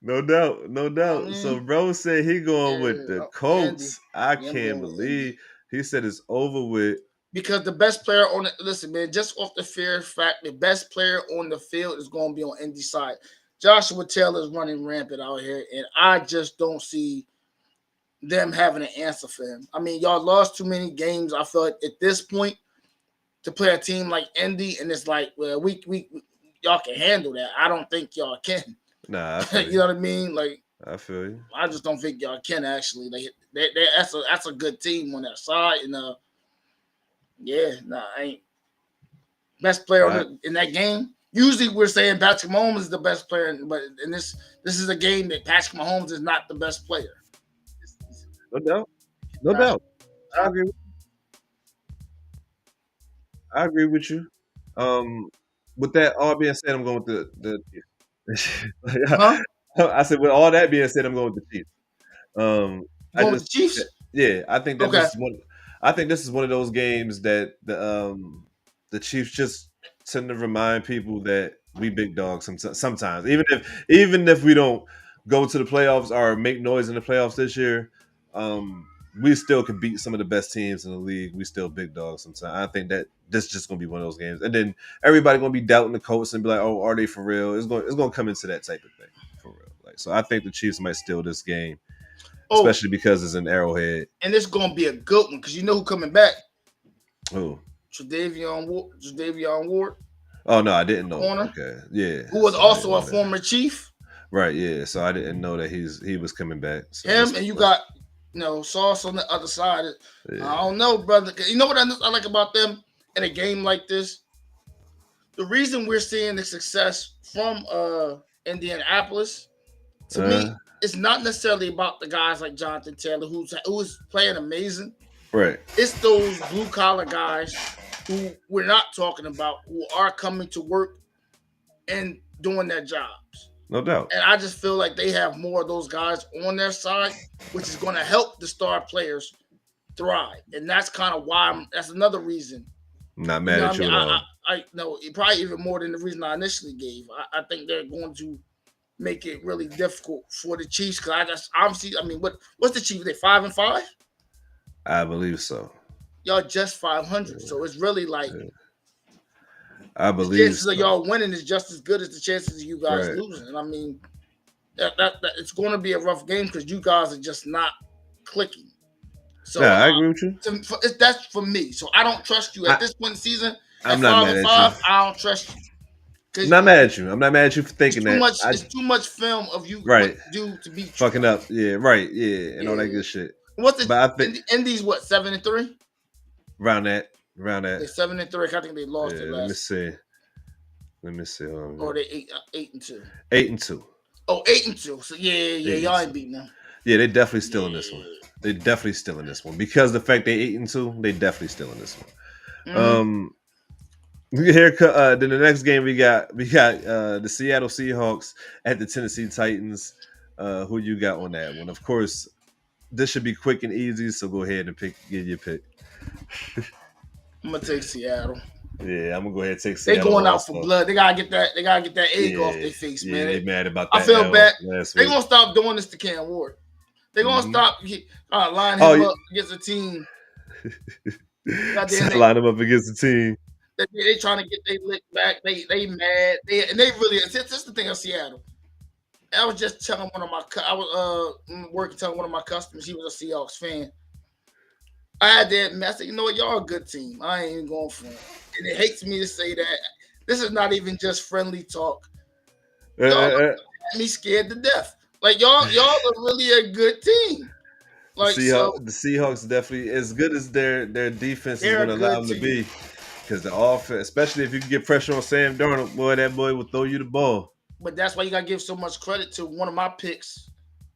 No doubt, no doubt. I mean, So bro said he going with the Colts. I Yeah, I'm can't going with believe he said it's over with. because the best player on the listen, man, just off the fair fact, the best player on the field is going to be on Indy side. Joshua Taylor is running rampant out here, and I just don't see them having an answer for him. I mean, y'all lost too many games. I feel like at this point to play a team like Indy, and it's like, well, we y'all can handle that. I don't think y'all can. Nah, I feel You know what I mean? Like, I feel you. I just don't think y'all can actually. That's a good team on that side, and I ain't best player in that game. Usually, we're saying Patrick Mahomes is the best player, but in this is a game that Patrick Mahomes is not the best player. No doubt, no doubt. I agree with you. With that all being said, I'm going with the Huh? I said with all that being said, I'm going with the Chiefs. I Going with the just Chiefs? yeah, I think that Okay. this is one of those games that the Chiefs just tend to remind people that we big dogs sometimes. Even if we don't go to the playoffs or make noise in the playoffs this year, we still could beat some of the best teams in the league. We still big dogs sometimes. I think that this is just gonna be one of those games. And then everybody gonna be doubting the Colts and be like, oh, are they for real? It's gonna come into that type of thing. For real. Like, so I think the Chiefs might steal this game. Especially because it's an Arrowhead. And it's gonna be a good one because you know who coming back? Who? Tre'Davion Ward. Oh no, I didn't know. Corner. Okay, yeah. Who was also a former Chief. Right, yeah. So I didn't know that he was coming back. So Him and you got Sauce on the other side. yeah. I don't know, brother. You know what I like about them in a game like this? The reason we're seeing the success from Indianapolis, to me, it's not necessarily about the guys like Jonathan Taylor, who's playing amazing. Right. It's those blue collar guys who we're not talking about, who are coming to work and doing their jobs. No doubt. And I just feel like they have more of those guys on their side, which is going to help the star players thrive. And that's kind of why that's another reason. I'm not mad at you at all. I know probably even more than the reason I initially gave. I think they're going to make it really difficult for the Chiefs because I just obviously, I mean, what's the Chiefs? They 5-5? I believe so. Y'all just 500, so it's really like I believe the chances so. of y'all winning is just as good as the chances of you guys losing. And I mean, that it's going to be a rough game because you guys are just not clicking. So yeah, I agree with you. That's for me. So I don't trust you at this point in the season. I'm not mad at you. I don't trust you. I'm not mad at you. I'm not mad at you for thinking that. It's too much film of you do to be fucking up. Yeah, right. Yeah, and all that good shit. What's the Indies? What 7-3? Around that. They're 7-3. I think they lost it last. Let me see. Or they 8-2. 8-2. Oh, 8-2. So yeah, y'all ain't beating them. Yeah, they definitely still in this one. They definitely still in this one because the fact they 8-2, they definitely still in this one. Mm-hmm. Here, then the next game we got the Seattle Seahawks at the Tennessee Titans. Who you got on that one? Of course, this should be quick and easy. So go ahead and give your pick. I'm gonna take Seattle. Yeah, I'm gonna go ahead and take Seattle. They going out for blood. They gotta get that egg off their face, man. They mad about that. I feel bad. They gonna stop doing this to Cam Ward. They gonna stop lining him up against a team. Line him up against the team. They trying to get their lick back. They mad. They really. This is the thing of Seattle. I was just telling one of my. I was telling one of my customers. He was a Seahawks fan. I had to admit, I said, you know what, y'all a good team. I ain't even going for it. And it hates me to say that. This is not even just friendly talk. Y'all got me scared to death. Like y'all are really a good team. Like the Seahawks definitely as good as their defense is going to allow them to be. Because the offense, especially if you can get pressure on Sam Darnold, that boy will throw you the ball. But that's why you got to give so much credit to one of my picks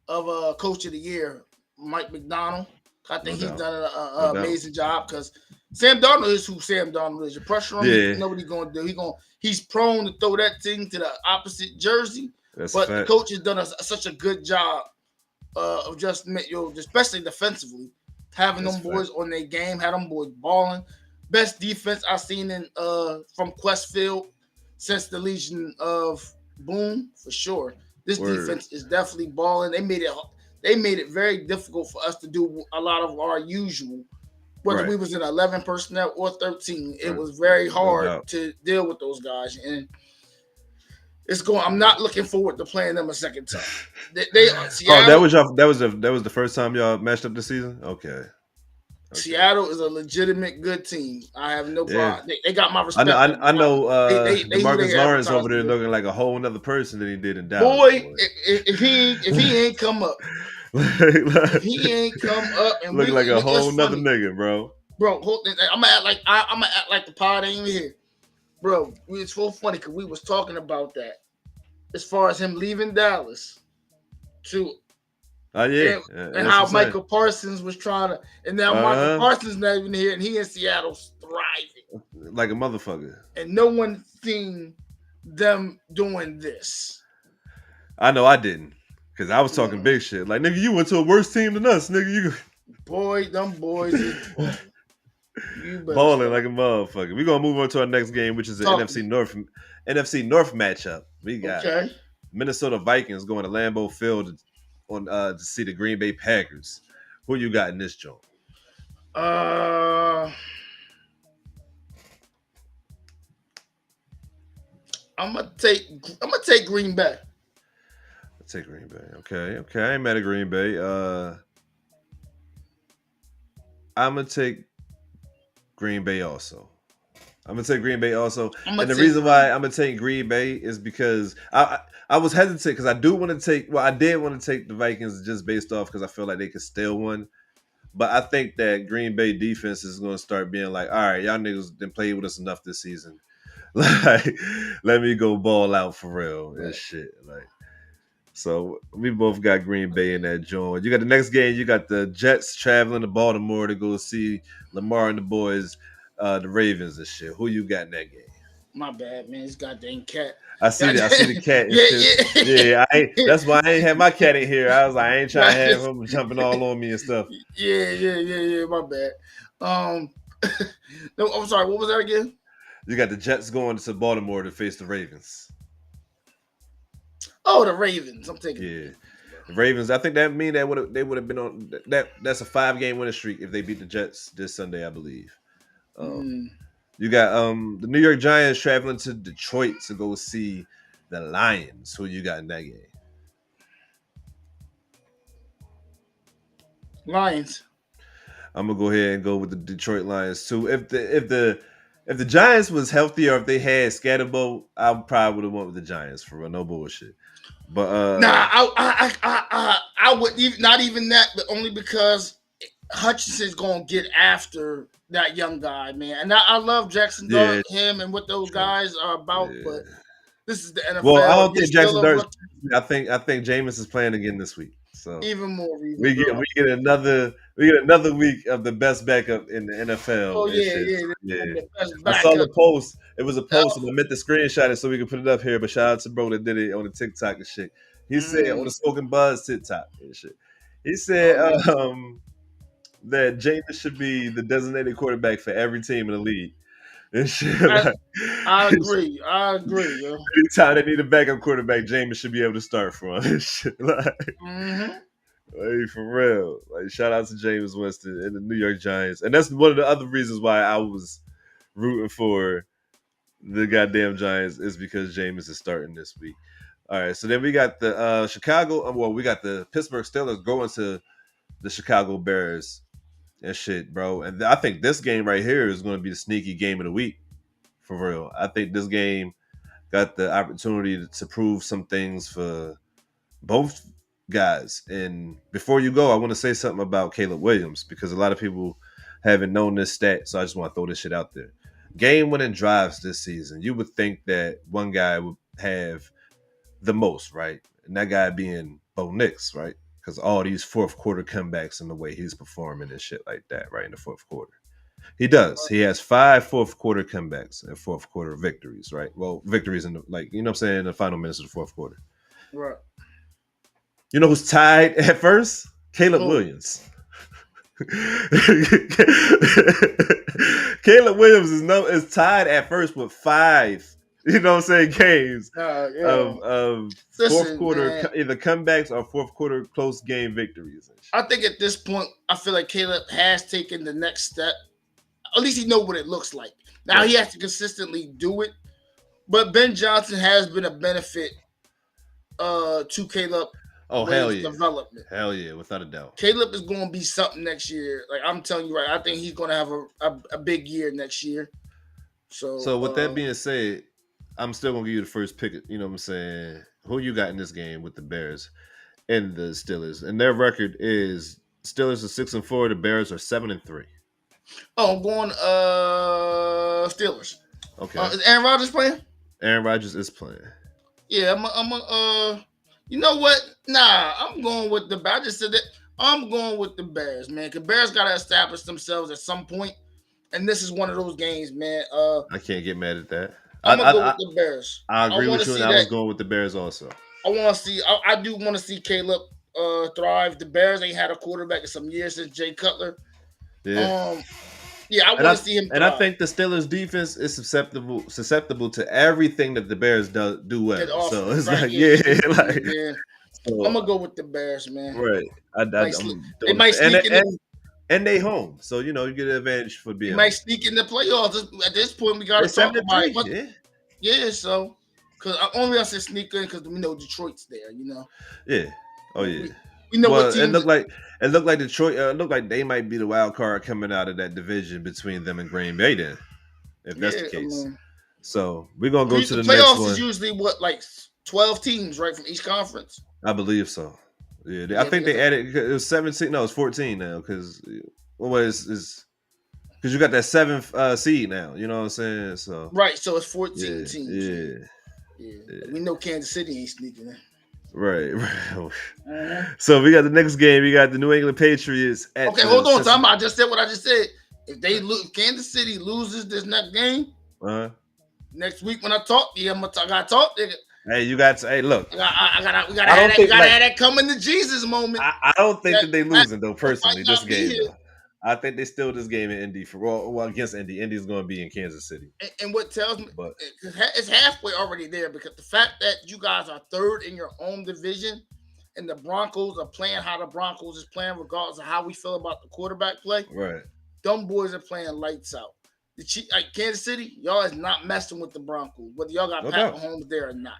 of Coach of the Year, Mike McDonald. I think he's done an amazing job because Sam Darnold is who Sam Darnold is. You pressure him, you know what he's going to do. He's prone to throw that thing to the opposite jersey. But the coach has done such a good job of just, especially defensively, having them boys on their game, had them boys balling. Best defense I've seen from Questfield since the Legion of Boom, for sure. This defense is definitely balling. They made it very difficult for us to do a lot of our usual. Whether we was in 11 personnel or 13, it was very hard to deal with those guys. And I'm not looking forward to playing them a second time. Seattle, that was the first time y'all matched up this season? Okay. Seattle is a legitimate good team. I have no problem. They got my respect. I know Marcus Lawrence over there looking like a whole other person than he did in Dallas. Boy, if he ain't come up, and look like a whole nother nigga, bro. Bro, I'm gonna act like the pod ain't even here, bro. It's so funny because we was talking about that as far as him leaving Dallas to. And how Michael Parsons was trying to, and now Michael Parsons not even here, and he in Seattle thriving like a motherfucker. And no one seen them doing this. I know I didn't, because I was talking big shit. Like, nigga, you went to a worse team than us, nigga. Boy, them boys is balling like a motherfucker. We're gonna move on to our next game, which is the NFC North matchup. We got Minnesota Vikings going to Lambeau Field to see the Green Bay Packers. Who you got in this joint? I'm gonna take Green Bay. I'll take Green Bay. Okay. I ain't mad at Green Bay. I'm gonna take Green Bay also. I'm gonna take Green Bay also, I'm and gonna the take. reason why I'm gonna take Green Bay is because I was hesitant because I do want to take. Well, I did want to take the Vikings just based off because I feel like they could steal one. But I think that Green Bay defense is going to start being like, all right, y'all niggas didn't play with us enough this season. Like, let me go ball out for real and Right. shit. Like, so we both got Green Bay in that joint. You got the next game. You got the Jets traveling to Baltimore to go see Lamar and the boys, the Ravens and shit. Who you got in that game? My bad, man. This goddamn cat. I see that. I see the cat. Yeah, Yeah, yeah. that's why I ain't had my cat in here. I was like, I ain't trying to have Guys, him jumping all on me and stuff. yeah. My bad. No, I'm sorry. What was that again? You got the Jets going to Baltimore to face the Ravens. Oh, the Ravens. I'm taking. Yeah, the Ravens. I think that mean that they would have been on that. That's a 5-game winning streak if they beat the Jets this Sunday, I believe. You got the New York Giants traveling to Detroit to go see the Lions. Who you got in that game? Lions. I'm gonna go ahead and go with the Detroit Lions too. If the Giants was healthy or if they had Scatterbo, I probably would have went with the Giants for real. No bullshit. But Nah, I would even not even that, but only because Hutchinson's gonna get after that young guy, man. And I love Jackson Dart, him and what those guys are about, but this is the NFL. Well, I don't think You're Jackson Dart. I think Jameis is playing again this week. So even more reason. we get another week of the best backup in the NFL. Oh yeah. I saw the post. It was a post, and I meant to screenshot it so we could put it up here. But shout out to bro that did it on the TikTok and shit. He said on the Smoking Budz TikTok and shit. He said that Jameis should be the designated quarterback for every team in the league. And shit, I agree. Yo. Anytime they need a backup quarterback, Jameis should be able to start from. Shit, Hey, for real. Like, shout out to Jameis Winston and the New York Giants. And that's one of the other reasons why I was rooting for the goddamn Giants is because Jameis is starting this week. All right, so then we got the we got the Pittsburgh Steelers going to the Chicago Bears and shit, bro. And I think this game right here is going to be the sneaky game of the week, for real. I think this game got the opportunity to prove some things for both guys. And before you go, I want to say something about Caleb Williams because a lot of people haven't known this stat, so I just want to throw this shit out there. Game-winning drives this season. You would think that one guy would have the most, right? And that guy being Bo Nix, right? Because all these fourth quarter comebacks and the way he's performing and shit like that, right, in the fourth quarter. He does. He has 5 fourth quarter comebacks and fourth quarter victories, right? Well, victories in the, like, you know what I'm saying, in the final minutes of the fourth quarter. Right. You know who's tied at first? Caleb Williams. Caleb Williams is tied at first with 5. You know what I'm saying? Games of fourth quarter, man, either comebacks or fourth quarter close game victories. I think at this point, I feel like Caleb has taken the next step. At least he knows what it looks like. Now he has to consistently do it. But Ben Johnson has been a benefit to Caleb. Oh, hell yeah. Development. Hell yeah, without a doubt. Caleb is going to be something next year. Like, I'm telling you right, I think he's going to have a big year next year. So with that being said, I'm still going to give you the first pick. You know what I'm saying? Who you got in this game with the Bears and the Steelers? And their record is Steelers are 6-4. The Bears are 7-3. Oh, I'm going Steelers. Okay. Is Aaron Rodgers playing? Aaron Rodgers is playing. Yeah, you know what? Nah, I'm going with the Bears. I just said that. I'm going with the Bears, man. Because Bears got to establish themselves at some point, and this is one of those games, man. I can't get mad at that. I'm going to go with the Bears. I agree with you, and I was going with the Bears also. I do want to see Caleb thrive. The Bears ain't had a quarterback in some years since Jay Cutler. Yeah. I want to see him thrive. And I think the Steelers' defense is susceptible to everything that the Bears do well. So it's right, So I'm gonna go with the Bears, man. Right. They might sneak and they home, so you know you get an advantage for being. They might sneak in the playoffs. At this point, we got to talk about it. Yeah. So because I said sneak in because we know Detroit's there. You know. Yeah. Oh yeah. We know what team. It looked like Detroit. Looked like they might be the wild card coming out of that division between them and Green Bay. Then if that's the Yeah, I case. mean, So we're gonna go to the the next playoffs is one. usually what, like 12 teams, right, from each conference. I believe so. Yeah, I Yeah, think they added. It was 17. No, it's 14 now because is because you got that seventh seed now. You know what I'm saying? So right. So it's 14 yeah, teams. yeah, Yeah. yeah. We know Kansas City ain't sneaking in. Right. Uh-huh. So we got the next game. We got the New England Patriots at Okay, the hold on. Cincinnati. I just said what I just said. If they lose, Kansas City loses this next game Uh-huh. next week when I talk to you, I gotta talk. Hey, you got. Hey, look. We gotta I have don't that. We think gotta like have that coming to Jesus moment. I don't think That that they Matt losing though. might Personally, this not be game here. though. I think they still this game in Indy for well against Indy. Indy's going to be in Kansas City, And what tells me but it's halfway already there because the fact that you guys are third in your own division and the Broncos are playing how the Broncos is playing, regardless of how we feel about the quarterback play. right. Dumb boys are playing lights out. Like Kansas City, y'all is not messing with the Broncos, whether y'all got No Pat doubt. Mahomes there or not.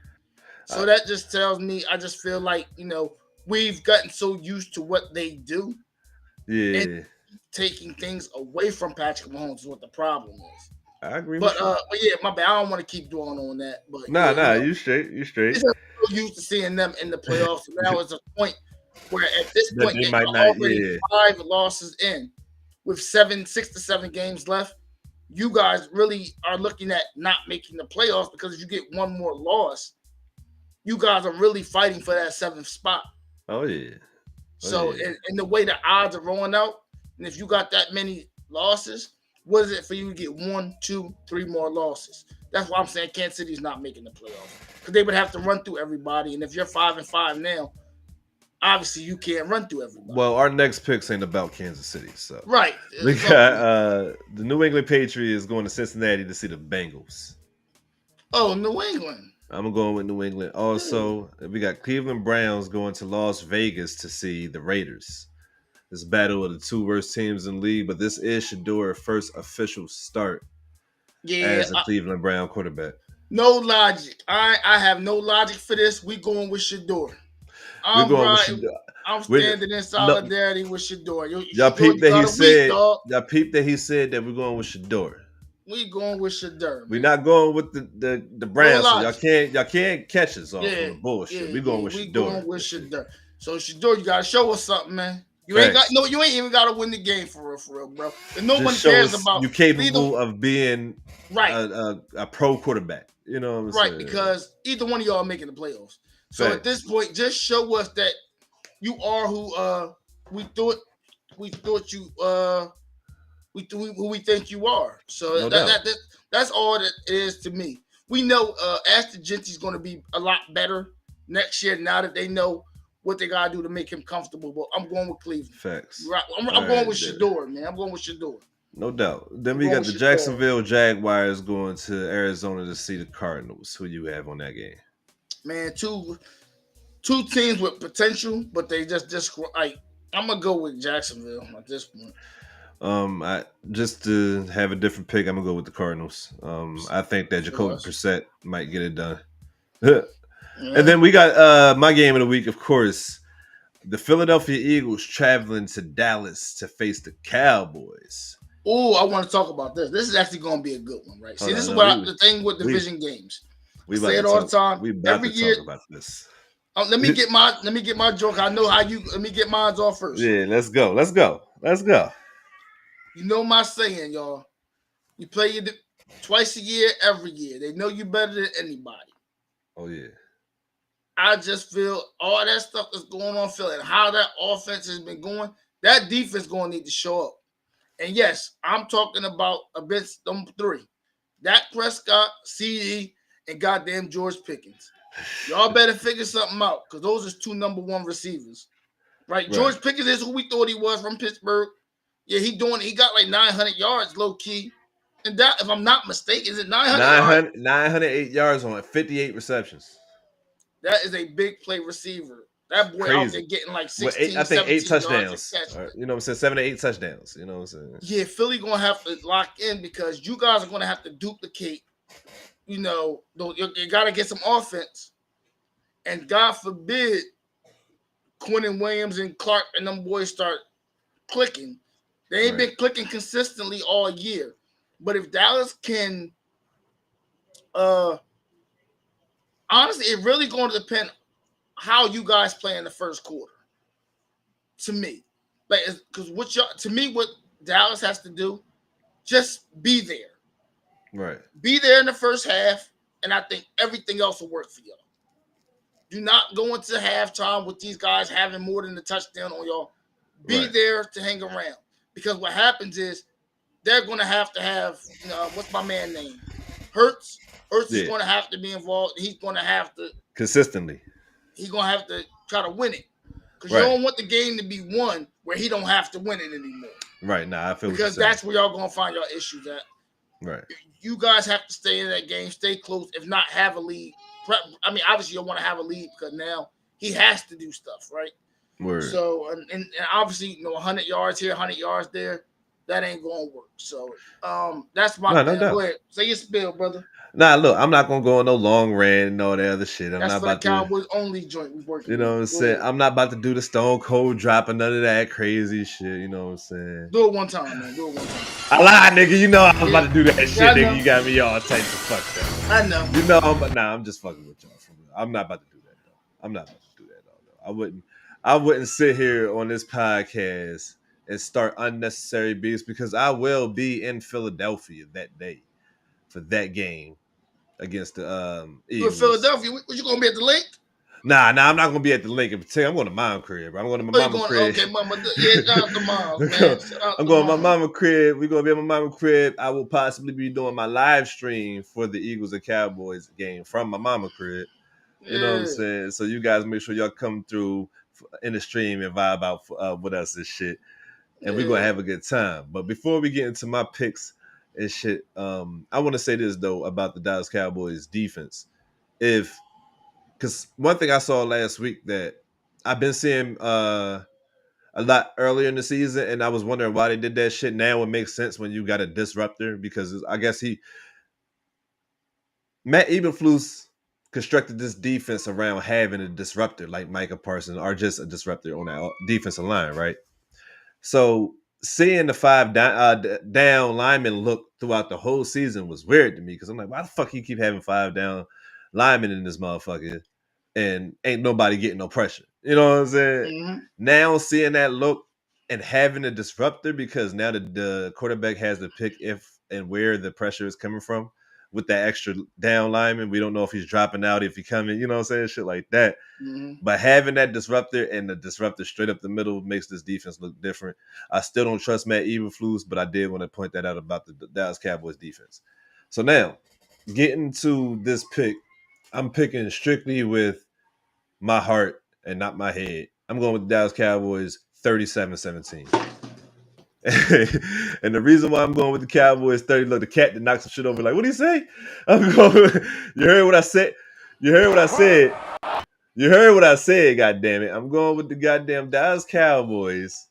So that just tells me, I just feel like, we've gotten so used to what they do. Yeah, And taking things away from Patrick Mahomes is what the problem is. I agree But with you. but yeah, my bad. I don't want to keep dwelling on that. But Nah, yeah, you straight. You straight. we're so used to seeing them in the playoffs. Now it's a point where at this That point they they might are not. already Yeah, 5 losses in with 6 to 7 games left. You guys really are looking at not making the playoffs because if you get one more loss, you guys are really fighting for that 7th spot. oh yeah. So, yeah. in the way the odds are rolling out, and if you got that many losses, what is it for you to get 1, 2, 3 more losses? That's why I'm saying Kansas City's not making the playoffs because they would have to run through everybody. And if you're 5-5 now, obviously you can't run through everybody. Well, our next picks ain't about Kansas City, so Right. we got the New England Patriots going to Cincinnati to see the Bengals. Oh, New England. I'm going with New England. Also, we got Cleveland Browns going to Las Vegas to see the Raiders. This battle of the two worst teams in the league, but this is Shadour's first official start as a Cleveland Brown quarterback. No logic. I have no logic for this. We going with Shador. We're going with Shador. I'm standing in solidarity with Shador. Y'all peep that he said. Y'all peep that he said that we're going with Shador. We going with Shador. We're not going with the Browns. No so y'all can't catch us off on the bullshit. We're going with Shador. We going with Shador. So Shador, you gotta show us something, man. You ain't even gotta win the game for real, bro. And no one cares about you capable of being a pro quarterback. You know what I'm saying? Right, because either one of y'all are making the playoffs. So at this point, just show us that you are who we thought you who we think you are. So that's all that it is to me. We know Ashton Genty's going to be a lot better next year now that they know what they gotta do to make him comfortable. But I'm going with Cleveland. Facts. Right. I'm going with Shador, man. I'm going with Shador. No doubt. Then we got the Jacksonville Jaguars going to Arizona to see the Cardinals. Who you have on that game? Man, two teams with potential, but they just like I'm gonna go with Jacksonville at this point. I just to have a different pick, I'm gonna go with the Cardinals. I think that Jacoby Brissett might get it done. And then we got my game of the week, of course. The Philadelphia Eagles traveling to Dallas to face the Cowboys. Oh, I want to talk about this. This is actually going to be a good one, right? See, this is the thing with division games. We say it all the time. We about to talk about this. Let me get my joke. I know how you. Let me get mine off first. Yeah, let's go. You know my saying, y'all. You play it twice a year, every year. They know you better than anybody. Oh yeah. I just feel all that stuff that's going on, Phil, and how that offense has been going. That defense going to need to show up. And yes, I'm talking about against them 3. Dak Prescott, CD, and goddamn George Pickens. Y'all better figure something out because those are 2 number 1 receivers. Right? George Pickens is who we thought he was from Pittsburgh. Yeah, he got like 900 yards low key. And that, if I'm not mistaken, is it 900? 908 yards on 58 receptions. That is a big play receiver. That boy out there getting like 16, I think 8 touchdowns. You know what I'm saying? 7 to 8 touchdowns. You know what I'm saying? Yeah, Philly going to have to lock in because you guys are going to have to duplicate. You know, you got to get some offense. And God forbid Quentin Williams and Clark and them boys start clicking. They ain't been clicking consistently all year. But if Dallas can, honestly, it really going to depend how you guys play in the first quarter. To me, like, because what Dallas has to do, just be there. Right. Be there in the first half, and I think everything else will work for y'all. Do not go into halftime with these guys having more than a touchdown on y'all. Be there to hang around. Because what happens is they're going to have, what's my man name? Hurts. Hurts is going to have to be involved. He's going to have to. Consistently. He's going to have to try to win it. Because you don't want the game to be won where he don't have to win it anymore. Right. Nah, I feel because that's where y'all going to find y'all issues at. Right. You guys have to stay in that game, stay close, if not have a lead. I mean, obviously you'll want to have a lead because now he has to do stuff, right? Word. So, and obviously, 100 yards here, 100 yards there, that ain't going to work. So, that's my thing. Go ahead. Say your spill, brother. Nah, look, I'm not gonna go on no long rant and all that other shit. I'm that's not for about the Cowboys only joint we working. You know what I'm saying? I'm not about to do the Stone Cold drop or none of that crazy shit. You know what I'm saying? Do it one time, man. Do it one time. I lied, nigga. You know I was about to do that shit, nigga. You got me all types of fucked up. I know. You know, I'm just fucking with y'all. I'm not about to do that though. I'm not about to do that though. I wouldn't sit here on this podcast and start unnecessary beefs because I will be in Philadelphia that day for that game against the Eagles. You in Philadelphia? Was you gonna be at the link? Nah, I'm not gonna be at the link. I'm going to mom crib, bro. I'm going to my mama crib. Okay, mama. Yeah, shout out to mom, man. I'm going to my mama crib. We're gonna be at my mama crib. I will possibly be doing my live stream for the Eagles and Cowboys game from my mama crib. You know what I'm saying? So you guys make sure y'all come through in the stream and vibe out with us and shit. And we're gonna have a good time. But before we get into my picks and shit, I want to say this though about the Dallas Cowboys defense. Because one thing I saw last week that I've been seeing a lot earlier in the season, and I was wondering why they did that shit. Now it makes sense when you got a disruptor because I guess Matt Eberflus constructed this defense around having a disruptor like Micah Parsons or just a disruptor on that defensive line, right? So seeing the 5 down linemen look throughout the whole season was weird to me because I'm like, why the fuck you keep having 5 down linemen in this motherfucker and ain't nobody getting no pressure? You know what I'm saying? Mm-hmm. Now seeing that look and having a disruptor because now the quarterback has to pick if and where the pressure is coming from with that extra down lineman. We don't know if he's dropping out, if he's coming, you know what I'm saying? Shit like that. Mm-hmm. But having that disruptor and the disruptor straight up the middle makes this defense look different. I still don't trust Matt Eberflus, but I did want to point that out about the Dallas Cowboys defense. So now, getting to this pick, I'm picking strictly with my heart and not my head. I'm going with the Dallas Cowboys 37-17. And the reason why I'm going with the Cowboys 30, look, the cat that knocked some shit over. Like, what did he say? I'm going. You heard what I said? You heard what I said? You heard what I said, goddammit. I'm going with the goddamn Dallas Cowboys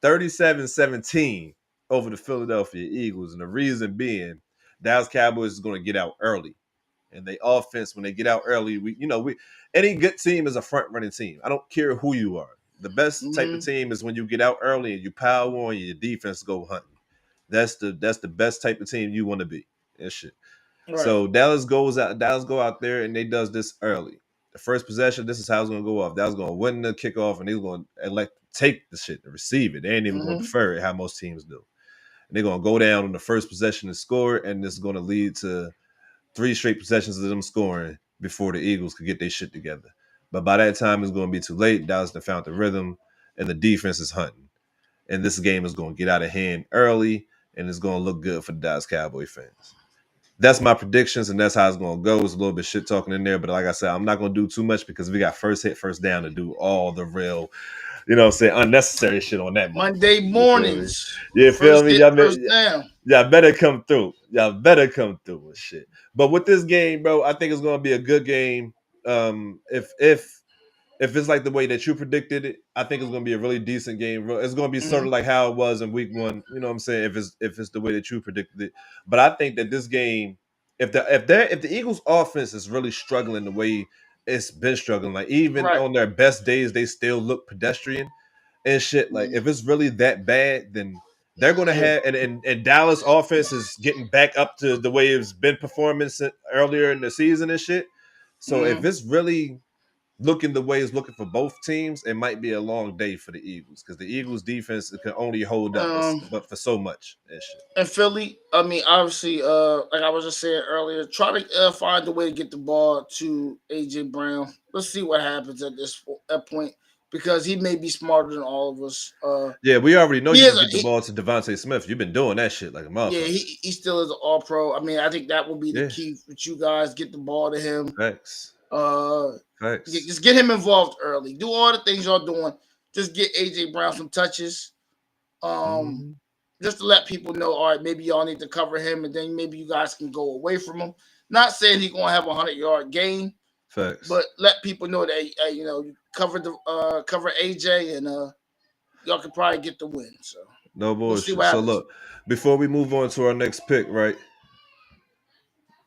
37-17 over the Philadelphia Eagles. And the reason being, Dallas Cowboys is going to get out early. And they offense, when they get out early, any good team is a front-running team. I don't care who you are. The best type of team is when you get out early and you power on your defense go hunting. That's the best type of team you want to be. And shit. Right. So Dallas go out there and they does this early. The first possession, this is how it's gonna go off. Dallas gonna win the kickoff and he's gonna elect to take the shit to receive it. They ain't even gonna defer it how most teams do. And they're gonna go down on the first possession and score, and this is gonna lead to 3 straight possessions of them scoring before the Eagles could get their shit together. But by that time, it's going to be too late. Dallas done found the rhythm, and the defense is hunting. And this game is going to get out of hand early, and it's going to look good for the Dallas Cowboy fans. That's my predictions, and that's how it's going to go. It's a little bit shit talking in there, but like I said, I'm not going to do too much because we got first hit, first down to do all the real, you know what I'm saying, unnecessary shit on that Monday mornings. You feel me? Y'all better come through. Y'all better come through with shit. But with this game, bro, I think it's going to be a good game. If it's like the way that you predicted it, I think it's going to be a really decent game. It's going to be sort of like how it was in week 1. You know what I'm saying? If it's the way that you predicted it, but I think that this game, if the Eagles' offense is really struggling the way it's been struggling, like even on their best days, they still look pedestrian and shit. Like if it's really that bad, then they're going to Yeah. have, and Dallas offense is getting back up to the way it's been performing earlier in the season and shit. So if it's really looking the way it's looking for both teams, it might be a long day for the Eagles because the Eagles defense can only hold up but for so much and shit. And Philly, I mean, obviously, like I was just saying earlier, try to find a way to get the ball to AJ Brown. Let's see what happens at that point because he may be smarter than all of us. Yeah, we already know you can get the ball to Devontae Smith. You've been doing that shit like a motherfucker. Yeah, he still is an All-Pro. I mean, I think that will be the key with you guys. Get the ball to him. Thanks. Just get him involved early. Do all the things y'all doing. Just get AJ Brown some touches. Just to let people know, all right, maybe y'all need to cover him, and then maybe you guys can go away from him. Not saying he's gonna have a 100-yard game, but let people know that you cover AJ, and y'all can probably get the win. So no bullshit. So look, before we move on to our next pick, right?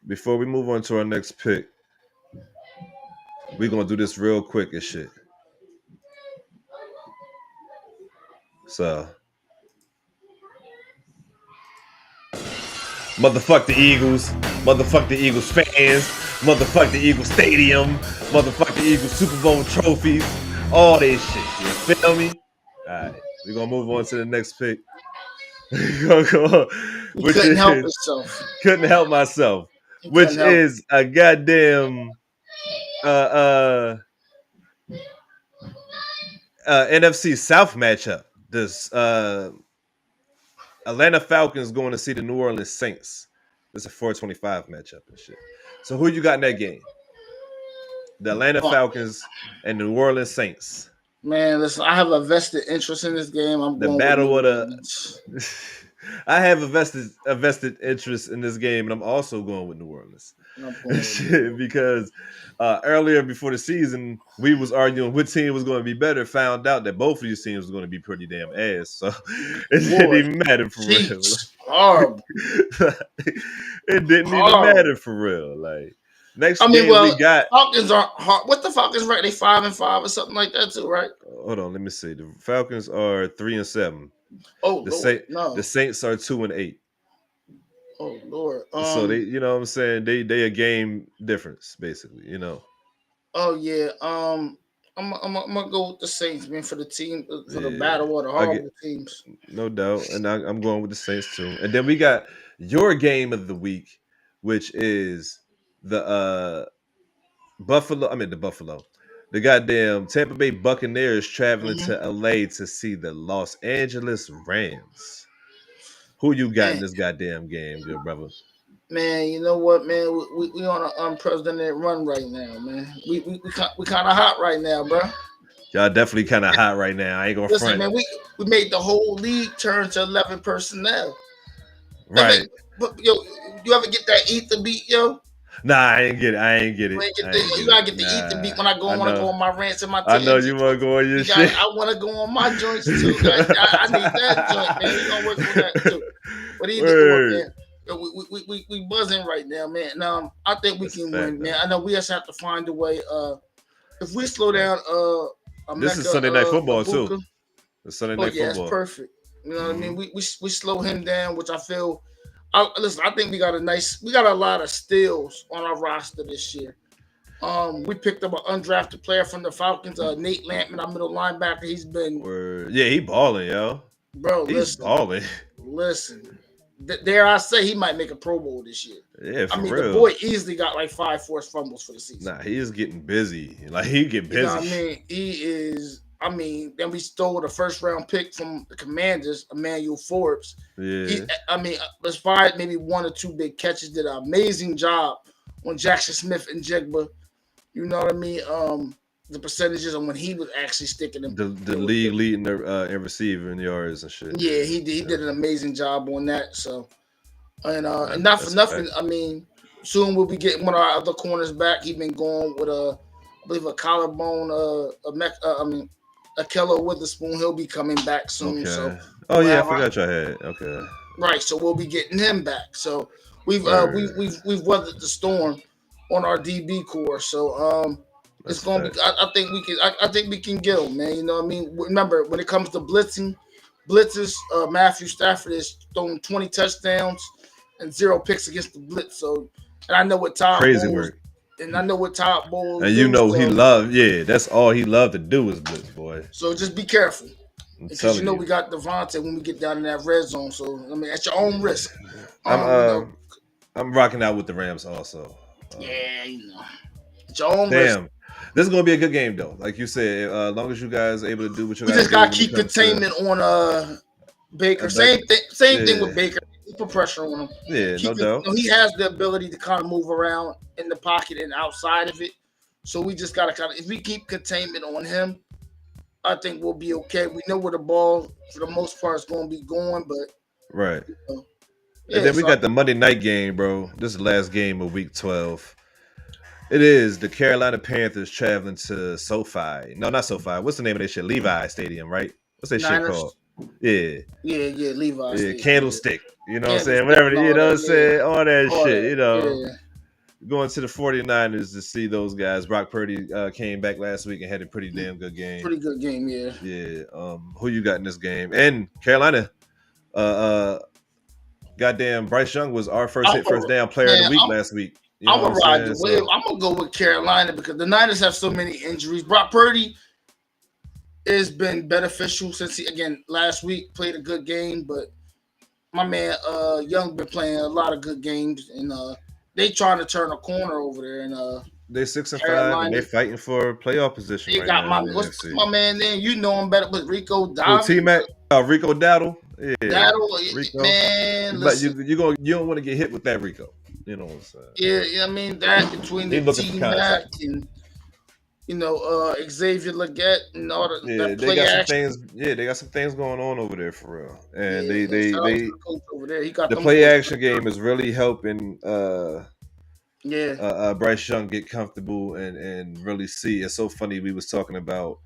Before we move on to our next pick, we're gonna do this real quick and shit. So. Motherfuck the Eagles. Motherfuck the Eagles fans. Motherfuck the Eagles stadium. Motherfuck the Eagles Super Bowl trophies. All this shit. You feel me? Alright. We're gonna move on to the next pick. Couldn't help myself. Couldn't help myself. Which is a goddamn NFC South matchup. This Atlanta Falcons going to see the New Orleans Saints. It's a 425 matchup and shit. So who you got in that game? The Atlanta Falcons and the New Orleans Saints. Man, listen, I have a vested interest in this game. I'm the going battle with the. I have a vested interest in this game, and I'm also going with New Orleans. Because earlier before the season, we was arguing which team was going to be better. Found out that both of these teams was going to be pretty damn ass. So it didn't even matter for real. Horrible. It didn't even matter for real. Like next game we got Falcons are hard. What the Falcons right? They 5-5 or something like that too, right? Hold on, let me see. The Falcons are 3-7. Oh, the Saints are 2-8. Oh Lord! So they, you know what I'm saying, they a game difference basically, you know. Oh yeah. I'm gonna go with the Saints, man, for the team for the battle of the horrible teams. No doubt, and I'm going with the Saints too. And then we got your game of the week, which is the Buffalo. The goddamn Tampa Bay Buccaneers traveling to LA to see the Los Angeles Rams. Who you got in this goddamn game, good brother? Man, you know what, man? We on an unprecedented run right now, man. We kind of hot right now, bro. Y'all definitely kind of hot right now. I ain't gonna front. Man, we made the whole league turn to 11 personnel. Right. But yo, you ever get that ether beat, yo? Nah, I ain't get it. You gotta get the ether beat when I go on my rants and my I know you want to go on your shit. I want to go on my joints too. I need that joint, man. You gonna work on that too. But either man, we buzzing right now, man. And, I think we can win, man. I know we just have to find a way. If we slow down, this is Sunday Night Football too. It's Sunday Night Football. It's perfect. You know what I mean? We slow him down, which I feel. Listen, I think we got a lot of steals on our roster this year. We picked up an undrafted player from the Falcons, Nate Lampman, our middle linebacker. He's been he balling, yo. Bro, he's balling. Listen, dare I say he might make a Pro Bowl this year? Yeah, for real. The boy easily got like 5 forced fumbles for the season. Nah, he is getting busy. Like he get busy. You know what I mean? He is. Then we stole the first round pick from the Commanders, Emmanuel Forbes. Yeah. Let's find maybe 1 or 2 big catches. Did an amazing job on Jackson Smith and Jigba. You know what I mean? The percentages on when he was actually sticking them. The league leading in receiving yards and shit. Yeah, he did an amazing job on that. So, and not for nothing. Soon we'll be getting one of our other corners back. He's been going with I believe a collarbone. Akello Witherspoon, he'll be coming back soon. Okay. So, I forgot y'all had. Okay. Right, so we'll be getting him back. So we've weathered the storm on our DB core. So it's gonna be. I think we can get him, man. You know what I mean? Remember, when it comes to blitzing, blitzes. Matthew Stafford has thrown 20 touchdowns and 0 picks against the blitz. So, and I know what Todd Crazy Bowles, work. and I know what Todd Bowles And you do. know he So, loved, yeah, that's all he loved to do is blitz, boy. so just be careful. I'm Because you telling know you. we got Devontae when we get down in that red zone. So I mean, at your own risk. I'm You know, I'm rocking out with the Rams also. yeah, you know, at your own risk. Damn. This is gonna be a good game though. Like you said, as long as you guys are able to do what you We gotta just do gotta when it keep comes to containment on Baker. back. Same thing Yeah. with Baker. Put pressure on him. Yeah, no doubt. He has the ability to kind of move around in the pocket and outside of it. So we just gotta kind of, if we keep containment on him, I think we'll be okay. We know where the ball for the most part is going to be going, but Right. yeah. And then we So got the Monday night game, bro. This is the last game of week 12. It is the Carolina Panthers traveling to SoFi. No, not SoFi. What's the name of that shit? Levi Stadium, right? What's that shit Niners. called? Yeah. Yeah, Levi's. Yeah, Candlestick. You know what I'm saying? Candlestick Whatever, and you all know what I'm that, saying? All that all shit, that, you know. yeah. Going to the 49ers to see those guys. Brock Purdy came back last week and had a pretty damn good game. Pretty good game, yeah. Yeah. Who you got in this game? And Carolina, goddamn Bryce Young was our first down player of the week last week. You know I'm gonna what ride I'm the saying? wave. I'm gonna go with Carolina because the Niners have so many injuries. Brock Purdy has been beneficial since he again last week played a good game, but my man Young been playing a lot of good games and they trying to turn a corner over there and They're 6-5 Carolina. and they're fighting for playoff position They right got now. what's my man then? You know him better, but Rico T-Mac, Rico Dowdle. Yeah, Rico. Man, but you don't want to get hit with that Rico. You know what I'm saying? Yeah, I mean that between the T-Mac and Xavier Legette and all the that they got some things. Yeah, they got some things going on over there for real. And they the coach over there. He got the play action game is really helping Yeah. Bryce Young get comfortable and really see. It's so funny. We was talking about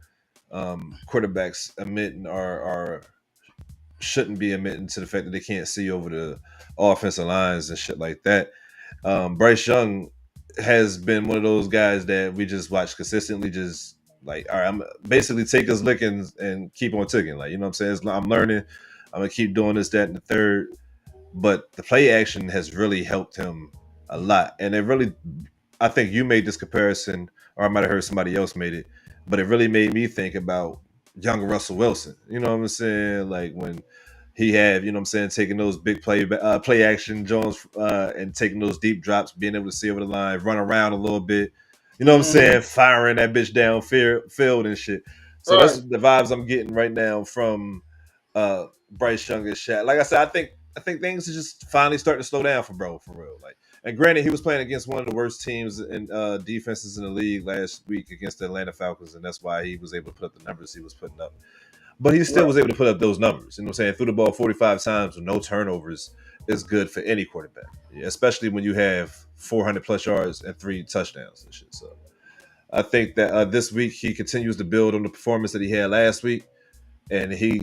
quarterbacks admitting or shouldn't be admitting to the fact that they can't see over the offensive lines and shit like that. Bryce Young has been one of those guys that we just watch consistently, just like, all right, I'm basically take his lickings and keep on ticking. Like, you know what I'm saying? I'm learning. I'm gonna keep doing this, that, and the third. But the play action has really helped him a lot. And it really, I think you made this comparison, or I might have heard somebody else made it, but it really made me think about young Russell Wilson. You know what I'm saying? Like when he had, you know what I'm saying, taking those big play action Jones and taking those deep drops, being able to see over the line, run around a little bit. You know what I'm saying? Firing that bitch down field and shit. So that's the vibes I'm getting right now from Bryce Young and Shaq. Like I said, I think things are just finally starting to slow down for bro, for real. Like, and granted, he was playing against one of the worst teams and defenses in the league last week against the Atlanta Falcons, and that's why he was able to put up the numbers he was putting up. But he still was able to put up those numbers. You know what I'm saying? Threw the ball 45 times with no turnovers is good for any quarterback, especially when you have 400 plus yards and 3 touchdowns and shit. So I think that this week he continues to build on the performance that he had last week, and he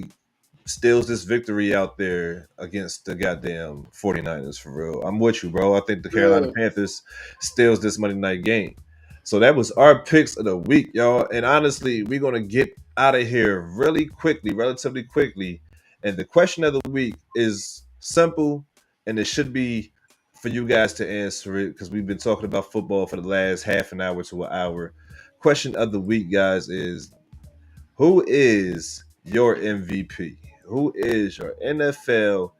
steals this victory out there against the goddamn 49ers for real. I'm with you, bro. I think the Carolina Panthers steals this Monday night game. So that was our picks of the week, y'all. And honestly, we're going to get out of here really quickly, relatively quickly. And the question of the week is simple, and it should be for you guys to answer it because we've been talking about football for the last half an hour to an hour. Question of the week, guys, is who is your MVP? Who is your NFL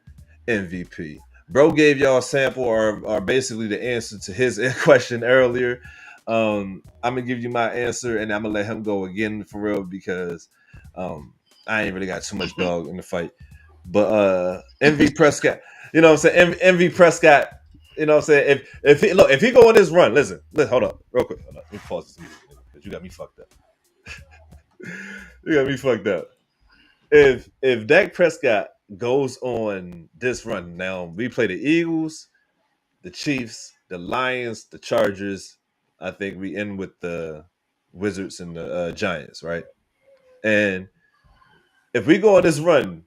MVP? Bro gave y'all a sample or basically the answer to his question earlier. I'm gonna give you my answer and I'm gonna let him go again for real because I ain't really got too much dog in the fight. But MV Prescott, you know what I'm saying? MV Prescott, you know what I'm saying? If he go on this run, listen, hold up, real quick. Hold up. Let me pause this music because you got me fucked up. You got me fucked up. If Dak Prescott goes on this run, now we play the Eagles, the Chiefs, the Lions, the Chargers. I think we end with the Wizards and the Giants, right? And if we go on this run,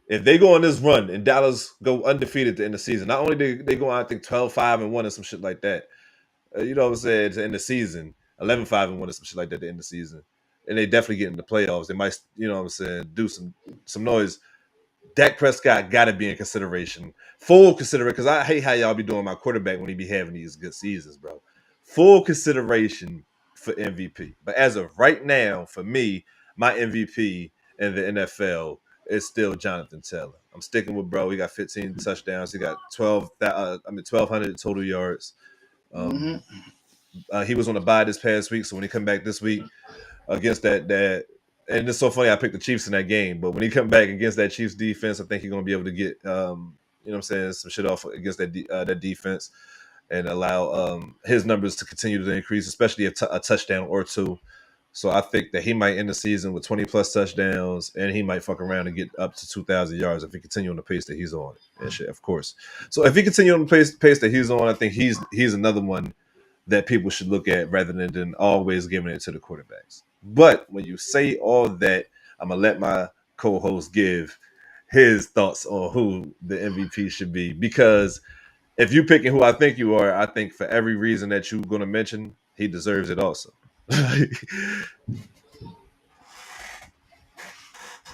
if they go on this run and Dallas go undefeated at the end of the season, not only they go on, I think 12-5-1 or some shit like that. You know what I'm saying? To end the season, 11-5-1 or some shit like that at the end of the season. And they definitely get in the playoffs. They might, you know what I'm saying, do some noise. Dak Prescott got to be in consideration, full consideration, because I hate how y'all be doing my quarterback when he be having these good seasons, bro. Full consideration for MVP. But as of right now, for me, my MVP in the NFL is still Jonathan Taylor. I'm sticking with bro. He got 15 touchdowns. He got 1,200 total yards. Mm-hmm. He was on a bye this past week, so when he come back this week against that, and it's so funny I picked the Chiefs in that game, but when he come back against that Chiefs defense, I think he's gonna be able to get you know what I'm saying, some shit off against that defense and allow his numbers to continue to increase, especially a touchdown or two. So I think that he might end the season with 20 plus touchdowns, and he might fuck around and get up to 2,000 yards if he continue on the pace that he's on. And shit, of course. So if he continue on the pace that he's on, I think he's another one that people should look at rather than always giving it to the quarterbacks. But when you say all that, I'm gonna let my co-host give his thoughts on who the MVP should be, because if you picking who I think you are, I think for every reason that you're going to mention, he deserves it also.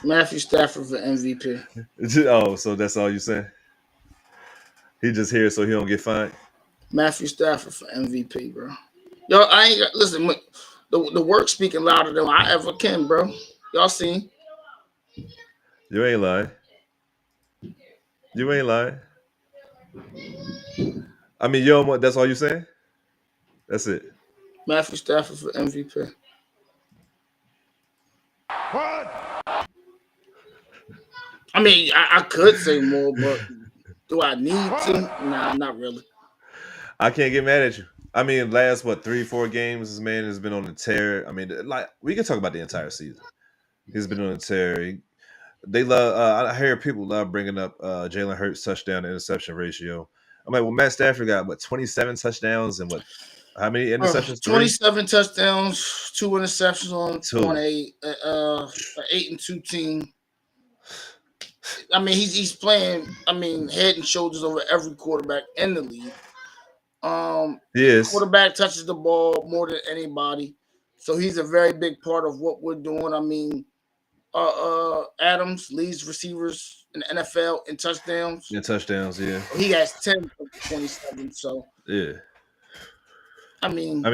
Matthew Stafford for MVP. Oh, so that's all you saying? He just here so he don't get fined? Matthew Stafford for MVP, bro. Yo, I ain't got, listen, the work speaking louder than I ever can, bro. Y'all seen? You ain't lying. You ain't lying. I mean, yo, that's all you saying? That's it. Matthew Stafford for MVP. I mean, I could say more, but do I need to? Nah, not really. I can't get mad at you. I mean, last 3-4 games, this man has been on the tear. I mean, like, we can talk about the entire season. He's been on the tear. They love. I hear people love bringing up Jalen Hurts' touchdown to interception ratio. I'm like, well, Matt Stafford got 27 touchdowns and how many interceptions? 27 touchdowns, 2 interceptions on a 8-2 team. I mean, he's playing. I mean, head and shoulders over every quarterback in the league. Yes. Quarterback touches the ball more than anybody, so he's a very big part of what we're doing. I mean, Adams leads receivers in the NFL in touchdowns. In touchdowns, yeah. He has 10 of 27. So yeah. I mean, I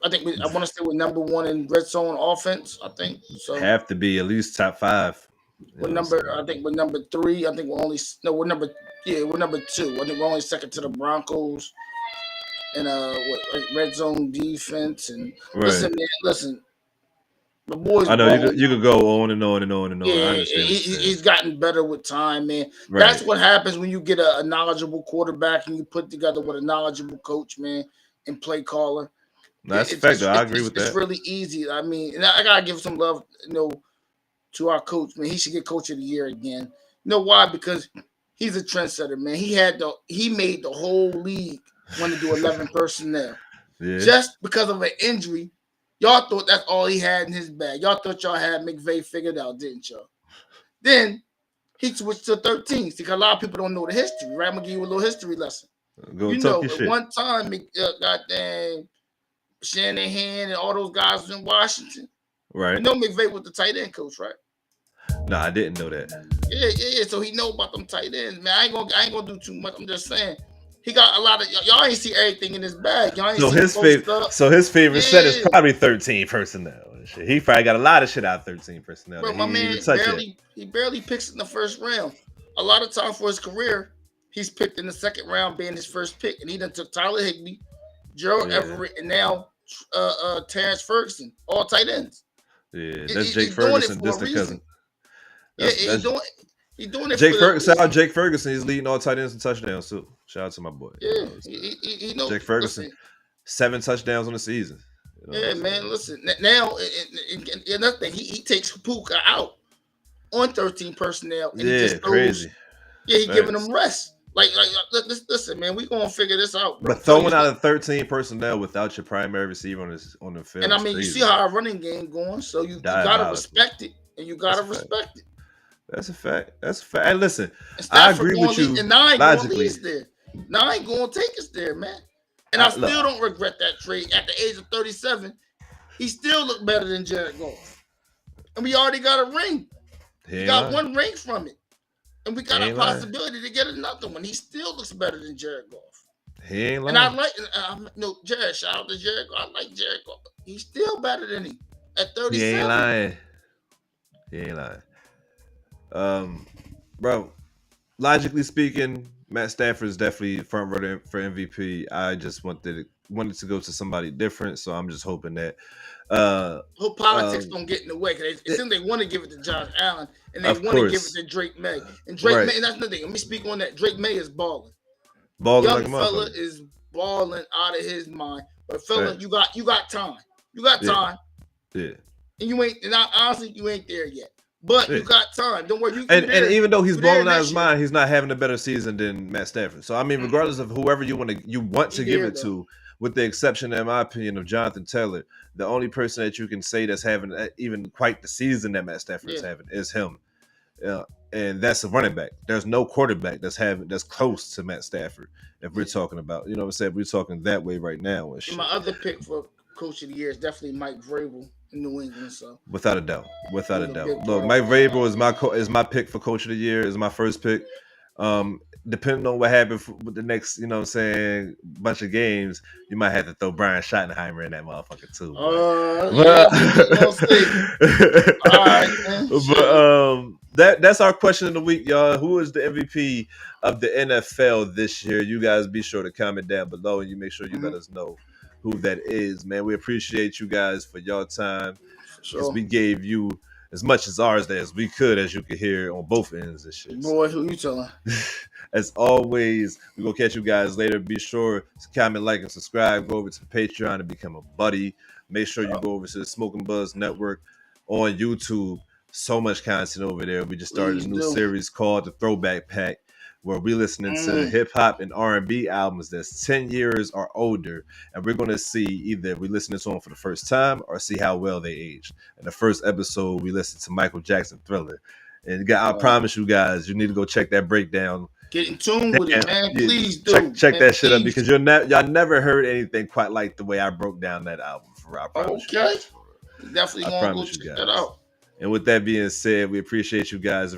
think I want to say we're number 1 in red zone offense. I think so. Have to be at least top 5. We're I think we're number 3. I think we're number 2. I think we're only second to the Broncos in red zone defense. And listen, man, listen. The boys. I know you could go on and on and on and on. Yeah, he's gotten better with time, man. Right. That's what happens when you get a knowledgeable quarterback and you put together with a knowledgeable coach, man, and play caller. That's a fact. I agree with that. It's really easy. I mean, and I gotta give some love, to our coach, man. He should get coach of the year again. You know why? Because he's a trendsetter, man. He made the whole league want to do 11 personnel. Yeah. Just because of an injury. Y'all thought that's all he had in his bag. Y'all thought y'all had McVay figured out, didn't y'all? Then he switched to 13. See, because a lot of people don't know the history, right? I'm going to give you a little history lesson. At one time, goddamn Shanahan and all those guys was in Washington. Right. McVay was the tight end coach, right? No, I didn't know that. Yeah. So he know about them tight ends, man. I ain't gonna do too much. I'm just saying. He got a lot of y'all ain't see everything in his bag. Y'all ain't his favorite set is probably 13 personnel. He probably got a lot of shit out of 13 personnel. But my man he barely picks in the first round. A lot of time for his career, he's picked in the second round, being his first pick, and he done took Tyler Higbee, Gerald Everett, and now Terrence Ferguson, all tight ends. Yeah, that's Jake Ferguson, distant cousin. He's doing it. Jake Ferguson. Shout out Jake Ferguson. He's leading all tight ends and touchdowns too. Shout out to my boy. Yeah, he knows. Jake Ferguson, listen, 7 touchdowns on the season. Man. Listen, now another thing, he takes Puka out on 13 personnel. And he just crazy. He's giving them rest. Like, listen, man, we gonna figure this out. Bro. But throwing out of 13 personnel without your primary receiver on the field. And I mean, you see how our running game going, so you gotta respect it, and you gotta respect it. That's a fact. And listen, I agree with you. And I ain't gonna lead us there. Now I ain't gonna take us there, man. And I still don't regret that trade. At the age of 37, he still looked better than Jared Goff. And we already got a ring. He got 1 ring from it. And we got a possibility to get another one. He still looks better than Jared Goff. He ain't lying. And I like Jared. Shout out to Jared Goff. I like Jared Goff. He's still better than him at 37. He ain't lying. He ain't lying. Bro, logically speaking, Matt Stafford is definitely front runner for MVP. I just wanted to go to somebody different, so I'm just hoping that Hope politics don't get in the way, because it seems they want to give it to Josh Allen and they want to give it to Drake May. And Drake May, that's another thing. Let me speak on that. Drake May is balling. Young like fella is balling out of his mind. But fella, you got time. You got time. Yeah. And you ain't, and honestly, you ain't there yet. But you got time. Don't worry. And even though he's balling out his mind, he's not having a better season than Matt Stafford. So I mean, regardless of whoever you want to give it to, with the exception, in my opinion, of Jonathan Taylor, the only person that you can say that's having even quite the season that Matt Stafford is having is him. And that's a running back. There's no quarterback that's close to Matt Stafford. If we're talking about, you know what I'm saying, we're talking that way right now. And my other pick for Coach of the Year is definitely Mike Vrabel in New England. So without a doubt. Look, Mike Vrabel is my pick for Coach of the Year. Is my first pick. Depending on what happens with the next, you know what I'm saying, bunch of games, you might have to throw Brian Schottenheimer in that motherfucker too. But that's our question of the week, y'all. Who is the MVP of the NFL this year? You guys be sure to comment down below, and you make sure you let us know who that is, man. We appreciate you guys for your time. Because we gave you as much as ours as we could, as you could hear on both ends of shit. Boy, who you telling? As always, we're going to catch you guys later. Be sure to comment, like, and subscribe. Go over to Patreon and become a buddy. Make sure you go over to the Smoking Buzz Network on YouTube. So much content over there. We just started a new series called The Throwback Pack, where we're listening to hip-hop and R&B albums that's 10 years or older, and we're going to see either we listen to them for the first time or see how well they aged. In the first episode, we listened to Michael Jackson Thriller. And I promise you guys, you need to go check that breakdown. Get in tune with it, man. Please do. Check that shit up, because y'all never heard anything quite like the way I broke down that album. I promise you. Okay. Definitely going to go check that out. And with that being said, we appreciate you guys.